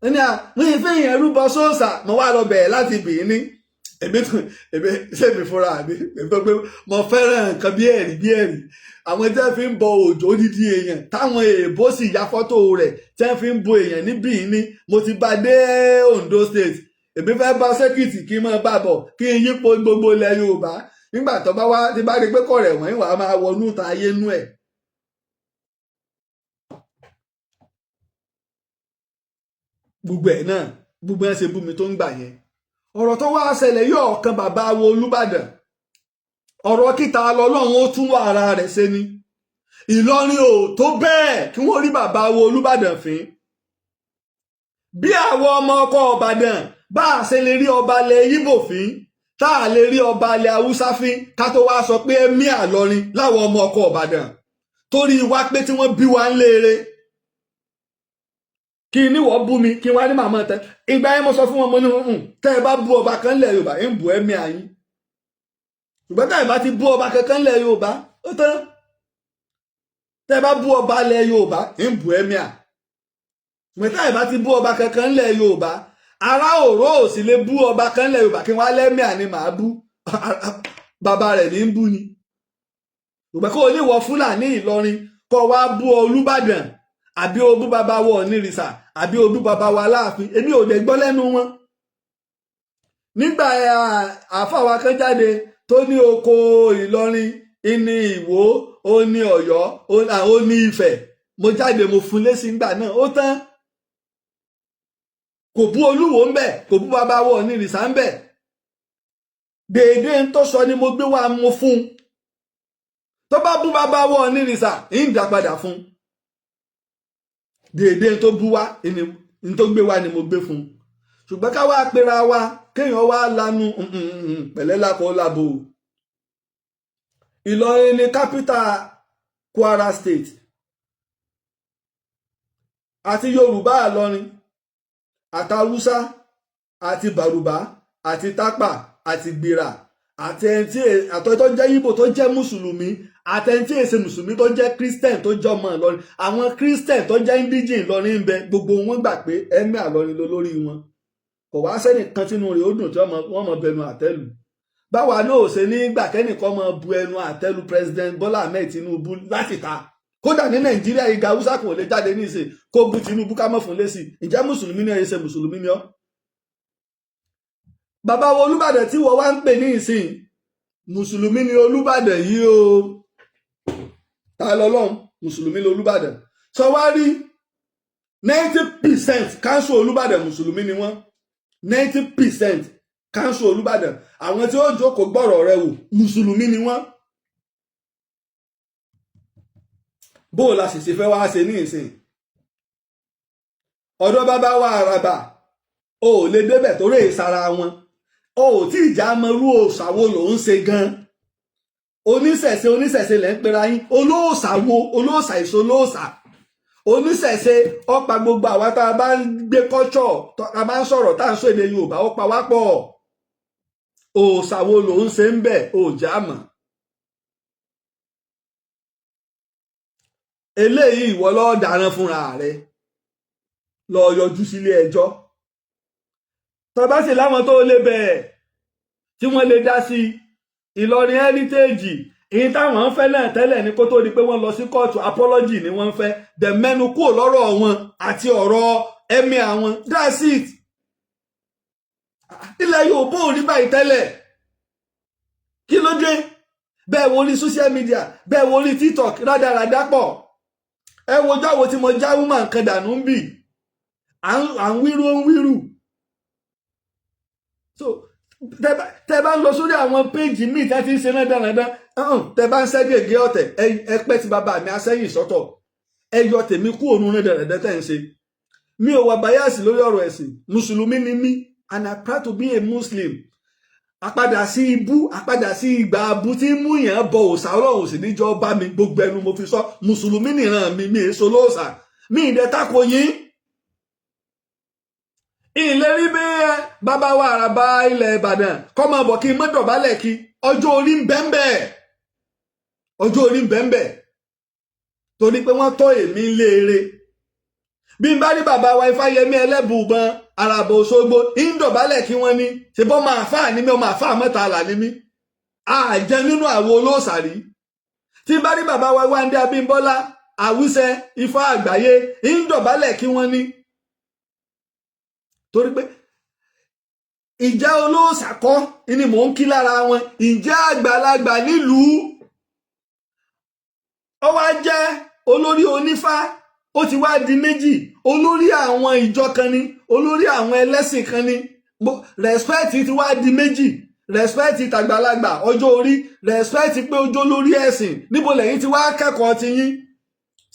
ẹni àwọn ìfèèyàn rúbọ sóòṣà mo wá lọ bẹ̀rẹ̀ láti bì í ní èmi ṣèmi fúnra mi èmi tó pé mo fẹ́ràn nǹkan bí ẹ̀rí àwọn tí wọ́n fi ń bọ òjò dídí èèyàn táwọn èèbó sì ya fọ́tò rẹ̀ tí wọ́n fi ń bo èèyàn níbí ní mo ti bá dé Ondo State èmi fẹ́ bá sẹ́kìtì kí n máa bá bọ̀ kí n yípo gbogbo ilẹ̀ Yorùbá nígbà tó bá wá tí bá rí pé kọ̀ rẹ̀ wọ́n ìwà máa wọnú ta ayé nú ẹ̀. gbogbo ẹ̀ náà gbogbo ẹ̀ ṣe bú mi tó ń gbà yẹn ọ̀rọ̀ tó wá ṣẹlẹ̀ yóò kan bàbá wo Olúbàdàn ọ̀rọ̀ kíta lọ́lọ́run ó tún wà ara rẹ̀ ṣe ni Ìlọrin ò tó bẹ́ẹ̀ kí wọ́n rí bàbá wo Olúbàdàn fín bí àwọn ọmọ ọkọ Ìbàdàn bá a ṣe lè rí ọba ilẹ̀ Yíbò fín tá a lè rí ọba ilẹ̀ Haúsá fín ká tó wá sọ pé ẹ̀mí Ìlọrin láwọn ọmọ ọkọ Ìbàdàn torí wá pé tí wọ́n bí wa ń léere kí ni wọ́n bú mi kí wọ́n á ní màmá tẹ ìgbà yẹn mo sọ fún wọn mo ní tẹ́ ẹ bá bú ọba kan lẹ̀ Yorùbá ń bù ẹ̀mí àyín ṣùgbọ́n tẹ́ ẹ bá ti bú ọba kankan lẹ̀ Yorùbá ó tán tẹ́ ẹ bá bú ọba lẹ̀ Yorùbá ń bù ẹ̀mí à ṣùgbọ́n tẹ́ ẹ bá ti bú ọba kankan lẹ̀ Yorùbá ará òró ò sì lè bú ọba kan lẹ̀ Yorùbá kí wọ́n á lẹ́mí à ni màá bú bàbá rẹ̀ ní ń bú ni ṣùgbọ́n kó o ní wọ Fúlàní Ìlọrin kó wá bú Olúbàdàn àbí o bú bàbá wọ Onírìṣà àbí o bú bàbá wa Aláàfin èmi ò dẹ̀ gbọ́ lẹ́nu wọn nígbà àfàwà kan jáde tó ní oko Ìlọrin ìní Ìwó ó ní Ọ̀yọ́ ó ní Ifẹ̀ mo jáde mo fún lésì ńgbà náà ó tán kò bú Olúwo ń bẹ̀ kò bú bàbá wọ Onírìṣà ń bẹ̀ dèédé ń tó sọ ni mo gbé wá mo fún tó bá bú bàbá wọ Onírìṣà ń dá padà fún dèédé tó bú wá ní tó gbé wá ni mo gbé fún ṣùgbọ́n ká wá pera wa kéèyàn wá lanu pẹ̀lẹ́ lákọ̀ọ́ lábo Ìlọrin ní capital Kwara State àti Yorùbá Ìlọrin àtàwùsá àti Bàrùbá àti Tápà àti Gbìrà àti ẹni tí àtọ́jọ́ jẹ́ Yíbò tó jẹ́ Mùsùlùmí àtẹ̀ntí èsè mùsùlùmí tó jẹ́ Christian tó jẹ́ ọmọ Ìlọrin àwọn Christian tó jẹ́ indigene Ìlọrin ń bẹ gbogbo wọn gbà pé ẹ̀mí Ìlọrin ló lórí wọn kò wá sẹ́nìkan tínú rẹ̀ ó dùn tí wọ́n mọ bẹnu àtẹ́lù báwa náà ò ṣe ní gbà kẹ́nìkan mọ bu ẹnu àtẹ́lù President Bọ́lá Ahmed Tinubu láti ta kódà ní Nàìjíríà ìgà Haúsá kò lè jáde ní ìsìn kó bu Tinubu ká mọ̀ fún lésì ìjẹ́ mùsùlùmí ní ẹ̀yẹ́sẹ̀ mùsùlùmí ni ọ́ bàbá wo Olúbàdàn tí wọ́n wá ń pè ní ìsìn mùsùlùmí ni Olúbàdàn yìí o ta lọ́lọ́run mùsùlùmí ló Olúbàdàn sọ wá rí 90% káńsù Olúbàdàn mùsùlùmí ni wọ́n 90% káńsù Olúbàdàn àwọn tí ó jókòó gbọ́rọ̀ rẹ̀ wò mùsùlùmí ni wọ́n bó o la sì ṣe fẹ́ wá ṣe ní ìsìn ọ̀dọ̀ bàbá wa Àràbà o ò lè débẹ̀ torí ìsara wọn o ò tí ìjà mọrú òòṣàwò ló ń ṣe gan oníṣẹ̀ṣe lẹ́ ń pera yín olóòṣàwò olóòṣà èso olóòṣà oníṣẹ̀ṣe ọ̀pá gbogbo àwa tá a bá ń gbé kọ́ṣọ̀ tá a bá ń sọ̀rọ̀ tá à ń sọ èdè Yorùbá ó pa wá pọ̀ òòṣàwò ló ń ṣe ń bẹ̀ òòjà mọ̀ eléyìí ìwọ lọ́ọ́ dáná fúnra rẹ̀ lọ yọjú sílé ẹjọ́ tọba sì láwọn tó lè bẹ̀ẹ̀ tí wọ́n lè dá sí Ìlọrin heritage èyí táwọn ń fẹ́ náà tẹ́lẹ̀ ní kó tó di pé wọ́n lọ sí kóòtù apology ni wọ́n ń fẹ́ the menu kúrò lọ́rọ̀ wọn àti ọ̀rọ̀ ẹ̀mí àwọn that's it ilẹ̀ Yorùbá ò rí báyìí tẹ́lẹ̀ kí ló dé bẹ́ẹ̀ wo ní social media bẹ́ẹ̀ wo ní TikTok rádaràdá pọ̀ ẹ wojọ́ wo tí mo já woman kan dànù ń bì à ń wíru ń wíru. So tẹ bá ń lọ sórí àwọn péjì míì tẹ́ ti ń ṣe náà dáradára tẹ bá ń ṣẹ́gẹ̀gẹ́ ọ̀tẹ̀ ẹ pẹ́ ti bàbá mi asẹ́yìn sọ́tọ̀ ẹ yọ tèmi kú òun náà dáradára tẹ́ ń ṣe. Mi ò wà báyàsì lórí ọ̀rọ̀ ẹ̀sìn mùsùlùmí ni mí and I proud to be a Muslim. Àpadà sí ibú àpadà sí ìgbà abú tí mú yàn bọ òòṣà ọlọ́run sì níjọ́ bá mi gbogbo ẹnu mo fi sọ mùsùlùmí nìran mi èso lóòṣà mi ìdẹ tako yín. Ìlérí bí bàbá wa àràbà ilẹ̀ Ìbàdàn kọ́ máa bọ̀ kí n má dọ̀bálẹ̀ kí ọjọ́ orí ń bẹ́ńbẹ́ ọjọ́ orí ń bẹ́ńbẹ́ torí pé wọ́n tọ́ èmi léere. Bí n bá rí bàbá wa Ifáyẹmí Ẹlẹ́bùúbọn Àràbà Òṣogbo ń dọ̀bálẹ̀ kí wọ́n ní ṣe bọ́ máa fà ní mi ọmọ àfà Mọ́tàlá ní mi àjẹ nínú àwo olóòṣà rí. Tí n bá rí bàbá wa Wándé Abímbọ́lá Àwùṣẹ Ifá àgbáyé ń dọ̀bálẹ̀ kí wọ́n ní. Torí pé ìjẹ́ olóòṣà kọ́ ni mò ń kí lára wọn ìjẹ́ àgbàlagbà nílùú ó wá jẹ́ olórí onífá ó ti wá di méjì olórí àwọn ìjọ kan ni olórí àwọn ẹlẹ́sìn kan ni respect ti wá di méjì respect tàgbàlagbà ọjọ́ orí respect pé ọjọ́ lórí ẹ̀sìn níbo lẹ́yìn ti wá kẹ́kọ̀ọ́ ti yín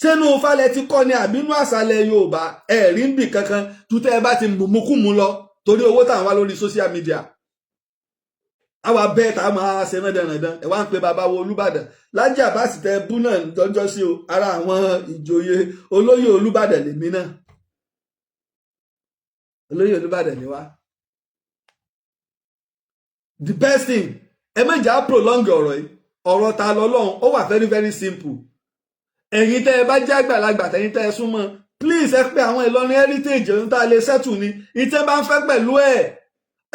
sínú falẹ̀ ti kọ́ ni àbínú àṣàlẹ̀ Yorùbá ẹ̀rí ń bì kankan tútẹ́ ẹ bá ti mùmúkùmù lọ torí owó táwọn wá lórí social media àwa bẹ́ẹ̀ tá a máa ṣe náà dandan ẹ wá ń pe bàbá wo Olúbàdàn Lájí Àbáàsì tẹ bú náà lọ́jọ́ sí o ara àwọn ìjòyè olóyè Olúbàdàn lèmi náà olóyè Olúbàdàn ni wá. The best thing ẹ méjà prolong ọ̀rọ̀ yìí ọ̀rọ̀ ta lọ́lọ́run ó wà very very simple. Ẹ̀yin tẹ́ ẹ bá jẹ́ àgbàlagbà tẹ́yin tẹ́ ẹ súnmọ́ please ẹ pé àwọn Ìlọrin heritage ohun tá a lè settle ni ìtẹ́ bá ń fẹ́ pẹ̀lú ẹ̀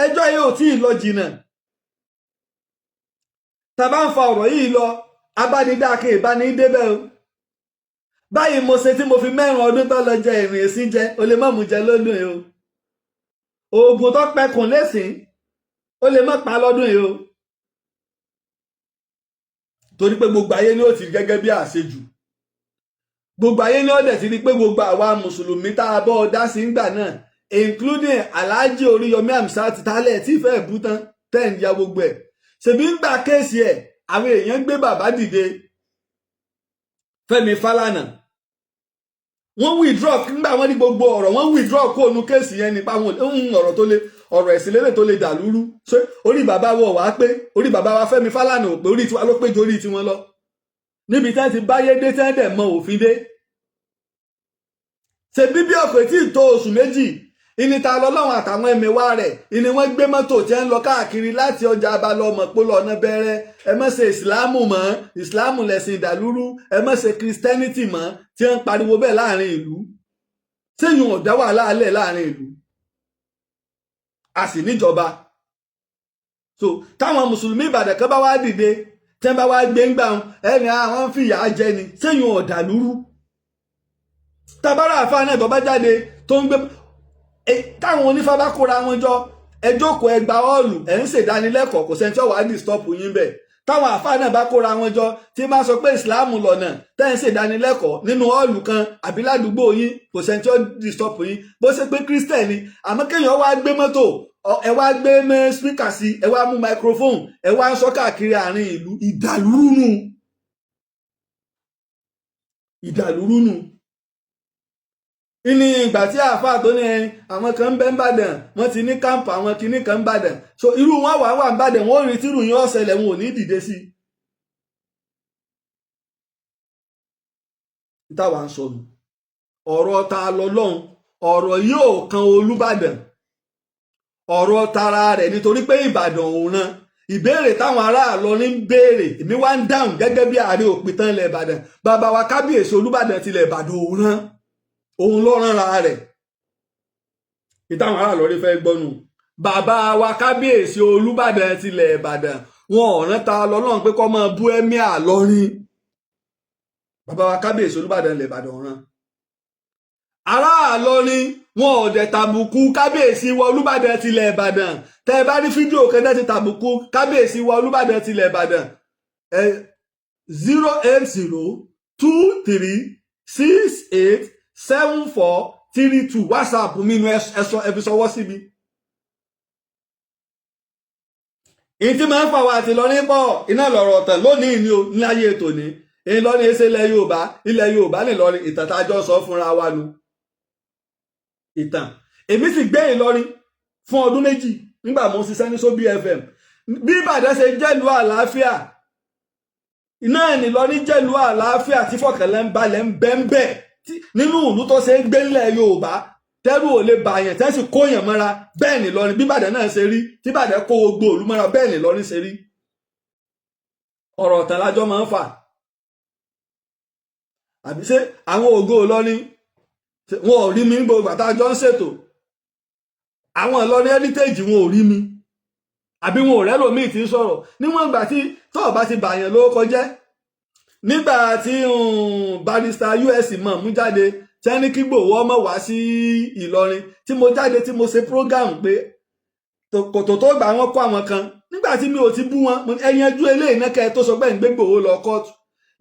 ẹjọ́ yìí ò tí ì lọ jìnnà. Tá bá ń fa ọ̀rọ̀ yìí lọ abánidáke ìbáni débẹ̀ o. Báyìí mo ṣe tí mo fi mẹ́rin ọdún tó lọ jẹ ìrìn èsì jẹ o lè má mú jẹ lọ́dún yìí o. Oògùn tó pẹkùn lẹ́sìn o lè má pa lọ́dún yìí o. Torí pé gbogbo ayé ni ó ti rí gẹ́gẹ́ bí àṣejù. Gbogbo ayé ní ọ̀dẹ̀ ti rí pé gbogbo àwa mùsùlùmí tá a bọ́ dá sí ńgbà náà including Alhaji Oríyọmí Hamzat tálẹ̀ tí fẹ́ bú tán tẹ́ ń ya gbogbo ẹ̀ ṣèbí ń gbà kéèsì ẹ̀ àwọn èèyàn gbé bàbá dìde Fẹ́mi Fálànà wọ́n withdraw nígbà wọ́n ní gbogbo ọ̀rọ̀ wọ́n withdraw kó onú kéèsì yẹn nípa wọn ọ̀rọ̀ tó lè ọ̀rọ̀ ẹ̀sìn lélẹ̀ tó lè dàlúrú ṣé orí bàbá wọ̀ wá pé orí bàbá wa Fẹ́mi Fálànà ò pé orí tiwa ló pé ju orí tiwọn lọ níbi tẹ́ ti báyé dé tẹ́ dẹ̀ mọ òfin dé. Ṣe bíbí ọkọ̀ tí ì tó oṣù méjì ìníta lọ́lọ́run àtàwọn ẹ̀mẹ̀wá rẹ̀ ìní wọ́n gbé mọ́tò tí ń lọ káàkiri láti ọjà abalọ́mọ̀ polo ọ̀nà bẹ̀rẹ̀ ẹ má ṣe ìsìláàmù mọ́ ìsìláàmù lẹ̀sìn ìdàlúrú ẹ má ṣe kìrìsìtẹ́nìtì mọ́ tí ń pariwo bẹ́ẹ̀ láàrin ìlú. Ṣéyùn ọ̀dá wà láàlẹ̀ láàrin ìlú. A sì níjọba. So táwọn mùsùlùmí Ìbàdàn kan bá wá dìde tẹ́ bá wá gbé ń gbà ẹni àwọn fìyà jẹ ni sẹ́yìn ọ̀dàlúrú. Tabara àfa náà tó bá jáde tó ń gbé táwọn onífá bá kóra wọn jọ ẹ jókòó ẹ gba ọ́ọ̀lù ẹ̀ ń ṣèdánilẹ́kọ̀ọ́ kò sẹ́ni tí ó wà á disturb yín bẹ̀. Táwọn àfa náà bá kóra wọn jọ tí bá sọ pé ìsìláàmù lọ́nà tẹ́ ń ṣèdánilẹ́kọ̀ọ́ nínú ọ́ọ̀lù kan àbí ládùúgbò yín kò sẹ́ni tí ó disturb yín bó ṣe pé kírísítẹ̀nì àmọ́ kéèyàn wá gbé mọ́tò ẹ wá gbé spíkà sí ẹ wá mú microphone ẹ wá ń sọ káàkiri àárín ìlú ìdàlúrú nù. Ìní ìgbà tí àáfàá tó ní àwọn kan ń bẹ ń bàdàn wọ́n ti ní káàmpù àwọn kinní kan ń bàdàn so irú wọn wà ń bàdàn wọn ò rí tírù yín ọ̀sẹ̀lẹ̀ wọn ò ní dìde sí i. Táwa ń sọnù ọ̀rọ̀ ta lọ́lọ́run ọ̀rọ̀ yóò kan Olúbàdàn ọ̀rọ̀ tara rẹ̀ nítorí pé Ìbàdàn òun náà ìbéèrè táwọn ará Ìlọrin ń béèrè èmi wá ń dáhùn gẹ́gẹ́ bí ààrẹ òpìtàn ilẹ̀ Ìbàdàn bàbá wa kábíyèsí Olúbàdàn tilẹ̀ Ìbàdàn òun náà òun ló ránra rẹ̀ ìtàwọn ará Ìlọrin fẹ́ gbọ́nù bàbá wa kábíyèsí Olúbàdàn tilẹ̀ Ìbàdàn wọn ọ̀ràn ta lọ́lọ́run pé kọ́ máa bú ẹ́míà Ìlọrin bàbá wa kábíyèsí Olúbàdàn ilẹ̀ Ìbàdàn ọ̀ràn ará Ìlọrin wọn ò dẹ̀ tàbùkù kábíyèsí wa Olúbàdàn tilẹ̀ Ìbàdàn tẹ́ ẹ bá rí fídíò kẹ́tẹ́ ti tàbùkù kábíyèsí wa Olúbàdàn tilẹ̀ Ìbàdàn 08023 687432 WhatsApp mi nu ẹ fi sọwọ́ sí mi. ìtí máa ń fà wá àti Ìlọrin pọ̀ iná lọ̀rọ̀ ọ̀tàn lónìí ni o ní ayé ètò ní Ìlọrin ẹsẹ̀ ilẹ̀ Yorùbá nìlọrin ìtàn tá a jọ sọ fúnra wa nu ìtàn. èmi sì gbé Ìlọrin fún ọdún 2 nígbà mo ń ṣiṣẹ́ ní Sobi FM bí Ìbàdàn ṣe jẹ́lu àlàáfíà iná Ìlọrin jẹ́lu àlàáfíà tí fọkànlẹ̀ ń balẹ̀ ń bẹ́ńbẹ́ nínú ìlú tó ṣe ń gbé nílẹ̀ Yorùbá tẹ́rù ò lè bàyàn tẹ́sí kóyàn mọ́ra bẹ́ẹ̀ ni Ìlọrin bí Ìbàdàn náà ṣe rí tí Ìbàdàn kó gbogbo ìlú mọ́ra bẹ́ẹ̀ ni Ìlọrin ṣe rí. ọ̀rọ̀ ọ̀tàn lájọ́ máa ń fà àbí ṣé àwọn ògo Ìlọrin wọn ò rí mi ní gbogbo àtàjọ ń ṣètò àwọn Ìlọrin heritage wọn ò rí mi àbí wọn ò rẹ́lòmíì tí ń sọ̀rọ̀ níwọ̀n ìgbà tí tọ́ọ̀ bá ti bàyàn ló kọjẹ́ nígbà tí barrister US mọ̀ mú jáde tí ẹni kí Ìgbòho ọmọ wá sí Ìlọrin tí mo jáde tí mo ṣe program pé kòtò tó gbà wọn kó àwọn kan nígbà tí mi ò ti bú wọn ẹyanjú eléyìí náà kẹ tó sọ pé ń gbé Ìgbòho lọ kóòtù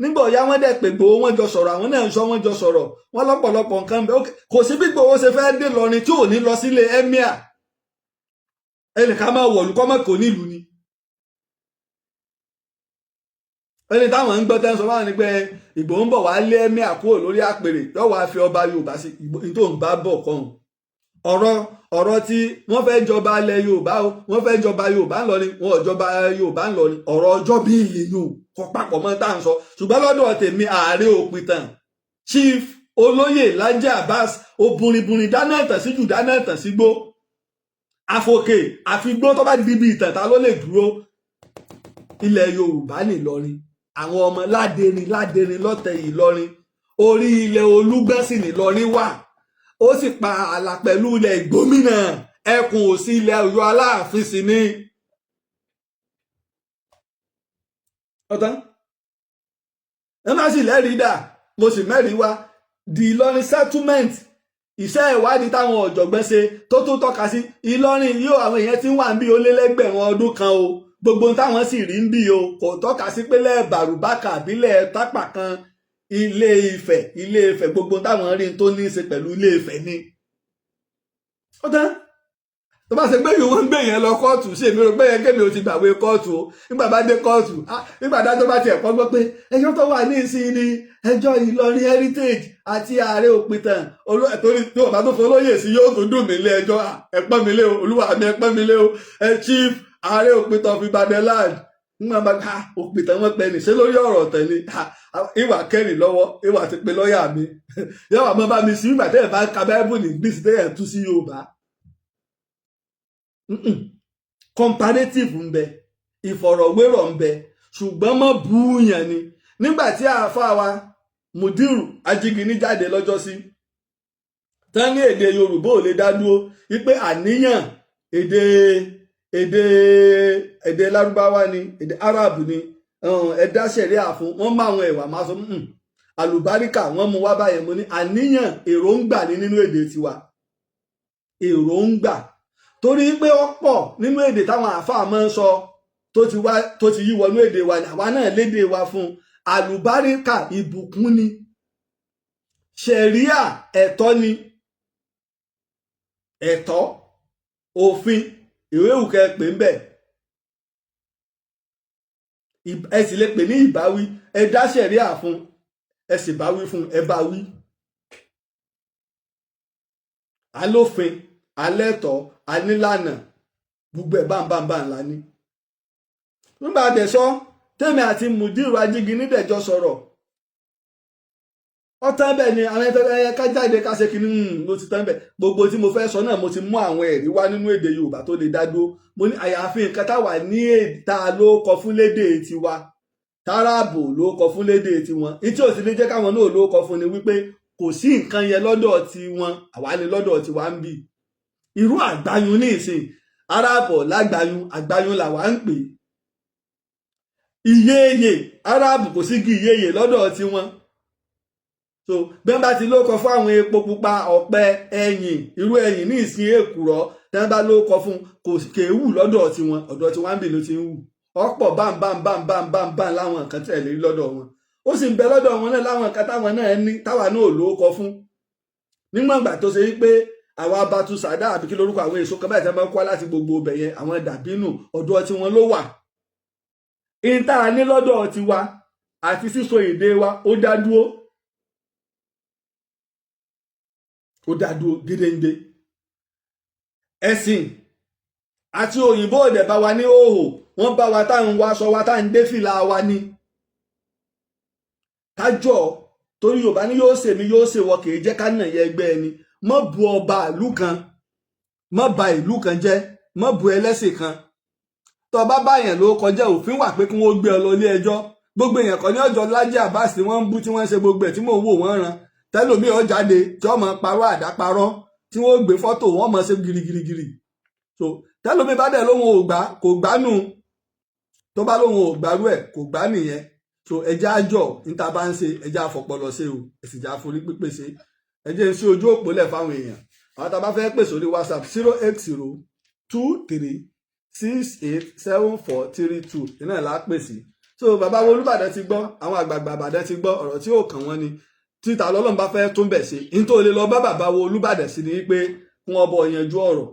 nígbà ọ̀yá wọn dẹ̀ pé Ìgbòho wọn jọ sọ̀rọ̀ àwọn náà ń sọ wọn jọ sọ̀rọ̀ wọn lọ́pọ̀lọpọ̀ nǹkan bẹ́ẹ̀ kò sí bí Ìgbòho ṣe fẹ́ dé lọrin tí ò ní lọ sílé emir ẹnìkan máa wọ̀lú kọ́mọ̀ kò nílùú ni ẹni táwọn ń gbọ́ tẹ́ ń sọ báwọn ni pé Ìgbòho ń bọ̀ wá lé emir kúrò lórí àpèrè yóò wá fi ọba Yorùbá sí tó ń bá bọ̀ kọ́hún ọ̀rọ̀ tí wọ́n fẹ́ jọba ilẹ̀ Yorùbá o wọ́n fẹ́ jọba Yorùbá ńlọrin wọn ò jọba Yorùbá ńlọrin ọ̀rọ̀ ọjọ́ bí ìlú kọ papọ̀ mọ́ tá à ń sọ ṣùgbọ́n lọ́dọ̀ tèmi ààrẹ òpìtàn Chief Olóyè Laji Abbas obìnrin dáná ìtàn sí jù dáná ìtàn sí gbó àfòkè àfigbó tó bá di bí ìtàn ta ló lè dúró ilẹ̀ Yorùbá nìlọrin àwọn ọmọ ládẹrin lọ́tẹ̀ Ìlọrin orí ilẹ̀ Olúgbọ́nsìn nìlọrin wà ó sì pa ààlà pẹ̀lú ilẹ̀ Ìgbómìnà ẹkùn òsì ilẹ̀ Ọ̀yọ́ Aláàfin sí ni. ọ̀tán ẹ má sì lẹ́rìí dà mo sì mẹ́rìí wá the Ìlọrin settlement iṣẹ́ ìwádìí táwọn ọ̀jọ̀gbọ́n ṣe tó tún tọ́ka sí Ìlọrin yóò àwọn èèyàn tí ń wà ń bí ó lé lẹ́gbẹ̀rún ọdún kan o gbogbo táwọn sì rí ń bí o kò tọ́ka sí pé lẹ́ẹ̀bàrúbákà àbílẹ̀ tápà kan Ilé Ifẹ̀ gbogbo táwọn rí tó ní í ṣe pẹ̀lú Ilé Ifẹ̀ ni. ó tán tó bá ṣe pé ìwọ́n ń gbé yẹn lọ kóòtù ṣe èmi rò pé yẹn kémi ò ti gbàwé kóòtù o nígbà bá dé kóòtù nígbà dájọ́ bá tiẹ̀ kọ́ gbọ́ pé ẹjọ́ tó wà ní ìsìn ni ẹjọ́ Ìlọrin heritage àti ààrẹ òpìtàn torí tí wọ́n bá tó fọlọ́yè sí yóò tún dùn mí lé ẹjọ́ ẹ̀pọ́n mi lé o olúwa mi ẹ̀pọ́n mi lé o chief ààrẹ òpìtàn of Ìbàdàn land nígbà bá òpìtàn wọn pẹ nìṣẹ́ lórí ọ̀rọ̀ tẹ̀lé ìwà kẹrì lọ́wọ́ ìwà ti pe lọ́ọ̀yà mi yọ̀wà mọ́ bá mi sí ìgbà tẹ́yẹ̀ bá ka báíbù ní English tẹ́yẹ̀ tú sí Yorùbá. Comparative ń bẹ ìfọ̀rọ̀wérọ̀ ń bẹ ṣùgbọ́n mọ́ búùyàn ni nígbà tí àáfàá wa Mudiru Ajigini jáde lọ́jọ́ sí tán ní èdè Yorùbá ò lè dá dúró wípé àníyàn èdè Lárúbáwá ni èdè Arab ni ẹ̀dá ṣẹ̀ríà fún wọn máa wọn ẹ̀wà máa sọ àlùbáríkà wọn mú wá báyẹn mo ní àníyàn èròǹgbà ni nínú èdè tiwa èròǹgbà torí pé ó pọ̀ nínú èdè táwọn àáfàá máa ń sọ tó ti yí wọnú èdè wa àwa náà lédè wa fún àlùbáríkà ìbùkún ni ṣẹ̀ríà ẹ̀tọ́ ni ẹ̀tọ́ òfin ìwé ìwùkẹ́ pè ń bẹ̀ ẹ sì lè pè ní ìbáwí ẹ dá ṣẹ̀ríà fún ẹ sì báwí fún ẹ bá wí alófin alẹ́tọ̀ anílànà gbogbo ẹ̀ báńbáńbá ńlá ní. nígbà àdẹ̀sọ́ tèmi àti Mudiru Ajigini dẹ̀jọ́ sọ̀rọ̀ ọ̀tán bẹ́ẹ̀ ni àwọn ẹ̀yẹ ká jáde ká ṣe kínní ló ti tán bẹ́ẹ̀ gbogbo tí mo fẹ́ sọ náà mo ti mú àwọn ẹ̀rí wá nínú èdè Yorùbá tó lè dá dúró mo ní àyàfi nǹkan táwa ní èdè ló kọ fún lédè tiwa táràbù ló kọ fún lédè tiwọn ìtí ò sì lè jẹ́ káwọn náà ló kọ fún ni wípé kò sí nǹkan yẹn lọ́dọ̀ tiwọn àwa ni lọ́dọ̀ tiwa ń bì irú àgbáyún ní ìsìn arábọ̀ lágbáyún àgbáyún làwa ń pè ìyéèyè arábù kò sí igi ìyéèyè lọ́dọ̀ tiwọn so bẹ́ẹ̀ bá ti lóko fún àwọn epo pupa ọ̀pẹ ẹ̀yìn irú ẹ̀yìn ní ìsìn èkùrọ́ tẹ́ẹ̀ bá lóko fún kò kéwù lọ́dọ̀ tiwọn ọ̀dọ̀ tiwọn ń bì ló ti ń wù ọ̀pọ̀ bámbámbámbámbám láwọn nǹkan tẹ̀lé lọ́dọ̀ wọn ó sì ń bẹ lọ́dọ̀ wọn náà láwọn nǹkan táwọn náà ní táwa náà ló kọ fún nígbà ìgbà tó ṣe wípé àwọn abatu sàdá àbí kí lórúkọ àwọn èso kan báyìí tí wọ́n máa ń kó láti gbogbo ibẹ̀ yẹn àwọn dàbínù ọ̀dọ̀ tí wọ́n ló wà ìta ní lọ́dọ̀ tiwa àti sísọ èdè wa ó dá dúró gédéǹgbé ẹ̀sìn àti òyìnbó òdẹ bá wa ní òhò wọ́n bá wa tá à ń wá aṣọ wa tá à ń dé fìlà wa ní kájọ torí Yorùbá ní yóò ṣe mi yóò ṣe wọ kì í jẹ́ ká nà yẹ ẹgbẹ́ ẹni mọ́ bu ọba ìlú kan mọ́ ba ìlú kan jẹ́ mọ́ bu ẹlẹ́sìn kan tó bá báyẹn ló kọjá òfin wà pé kí wọ́n gbé ọ lọ ilé ẹjọ́ gbogbo èèyàn kan ní ọjọ́ Lájí Abbas tí wọ́n ń bú tí wọ́n ń ṣe gbogbo ẹ̀ tí mò ń wò wọ́n ran tẹ́lòmíì ó jáde tí wọ́n máa parọ́ àdáparọ́ tí wọ́n gbé fọ́tò wọ́n máa ṣe girigirigiri so tẹ́lòmíì bá dẹ̀ lóhun ò gbà kò gbánú tó bá lóhun ò gbárù ẹ̀ kò gbá nìyẹn so ẹjẹ́ àjọ níta bá ń ṣe ẹjẹ́ àfọpọlọ ṣe o ẹ̀sìnjà forí pípé ṣe ẹjẹ́ ń ṣe ojú òpó lẹ̀ fáwọn èèyàn àwọn tá a bá fẹ́ pè sórí WhatsApp 08023687432 iná ìlà pè sí so bàbá wo Olúbàdàn ti gbọ́ àwọn àgbààgbà Ìbàdàn ti gbọ́ ọ̀rọ̀ tí ò kàn wọ́n ni títa lọ́lọ́run bá fẹ́ tún bẹ̀ ṣe nítorí lọ bá bàbá wo Olúbàdàn sí ni pé kún ọbọ̀ yanjú ọ̀rọ̀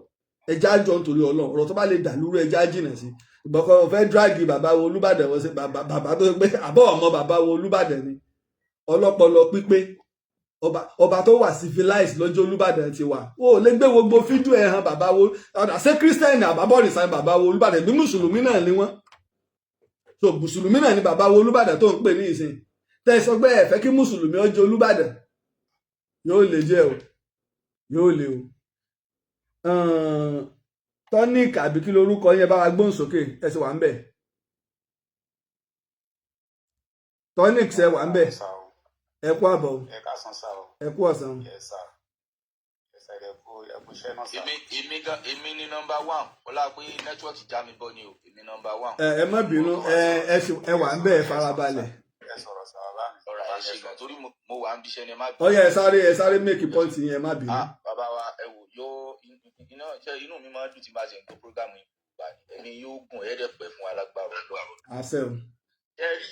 ẹjẹ́ àjọ nítorí Ọlọ́run ọ̀rọ̀ tó bá lè dà lúrú ẹjẹ́ àjìnà sí ìgbọ̀kọ̀ fẹ́ dráàgì bàbá wo Olúbàdàn wọ́n sí bàbá tó pé àbọ̀ ọmọ bàbá wo Olúbàdàn ni ọlọ́pọlọ pípé ọba tó wà civilized lọ́jọ́ Olúbàdàn ti wà ó lè gbé gbogbo fídíò ẹ̀ hàn bàbá wo ṣé kírísítẹ́nì àbábọ̀rìṣà bàbá wo Olúbàdàn bí mùsùlùmí náà ni wọ́n so mùsùlùmí náà ni bàbá wo Olúbàdàn tó ń pè ní ìsìn tẹ́ ẹ sọ pé ẹ fẹ́ kí mùsùlùmí ó jẹ Olúbàdàn yóò lè jẹ́ o yóò lè o tonic àbí kí lorúkọ yẹn bá wa gbóhùn sókè ẹ sì wà ń bẹ̀ tonic ṣe wà ń bẹ̀ ẹ kú àbọ̀ ẹ kú ọ̀sán. èmi ní nọ́mbà 1 ọlá pé nẹ́tíwọ́ọ̀kì já mi bọ́ ni o èmi nọ́mbà 1. ẹ má bínú ẹ wà ń bẹ̀ ẹ farabalẹ̀. ọ̀rọ̀ ẹ ṣe gan torí mo wà ń bíṣẹ́ ni ẹ má bínú. ọyẹ ẹ sáré make point yẹn ẹ má bínú. bàbá wa ẹ wò yóò inú mi máa ń dùn tí bá ṣe ń gbọ́ prógámù yìí gbà ẹni yóò gùn ẹ̀ẹ́dẹ̀pẹ̀ fún alágbára ọlọ́run. àṣẹ o. ẹ rí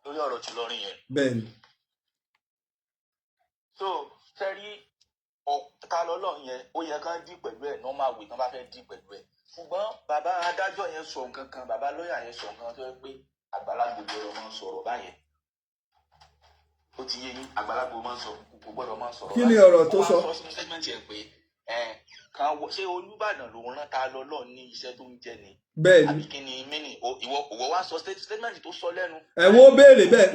lórí ọ̀rọ̀ tìlọrin yẹn. bẹ́ẹ̀ni. so sẹ́rí ọ̀tá lọ́lọ́run yẹn ó yẹ ká dí pẹ̀lú ẹ̀ normal way tán bá fẹ́ dí pẹ̀lú ẹ̀ ṣùgbọ́n bàbá adájọ́ yẹn sọ nǹkan kan bàbá lọ́ọ̀yà yẹn sọ nǹkan tó yẹ pé àgbàlagbò gbọ́dọ̀ máa ń sọ̀rọ̀ báyẹn ó ti yé yín àgbàlagbò máa ń sọ kò gbọ́dọ̀ máa ń sọ̀rọ̀ báyẹn. kí ni ọ̀rọ̀ tó sọ? wọ́n á sọ sínú statement yẹn pé kan ṣé Olúbàdàn ló rán ta lọ́lọ́run ní iṣẹ́ tó ń jẹ ni. bẹ́ẹ̀ni àbí kí ni mínì ìwọ wá sọ statement tó sọ lẹ́nu. wọ́n béèrè bẹ́ẹ̀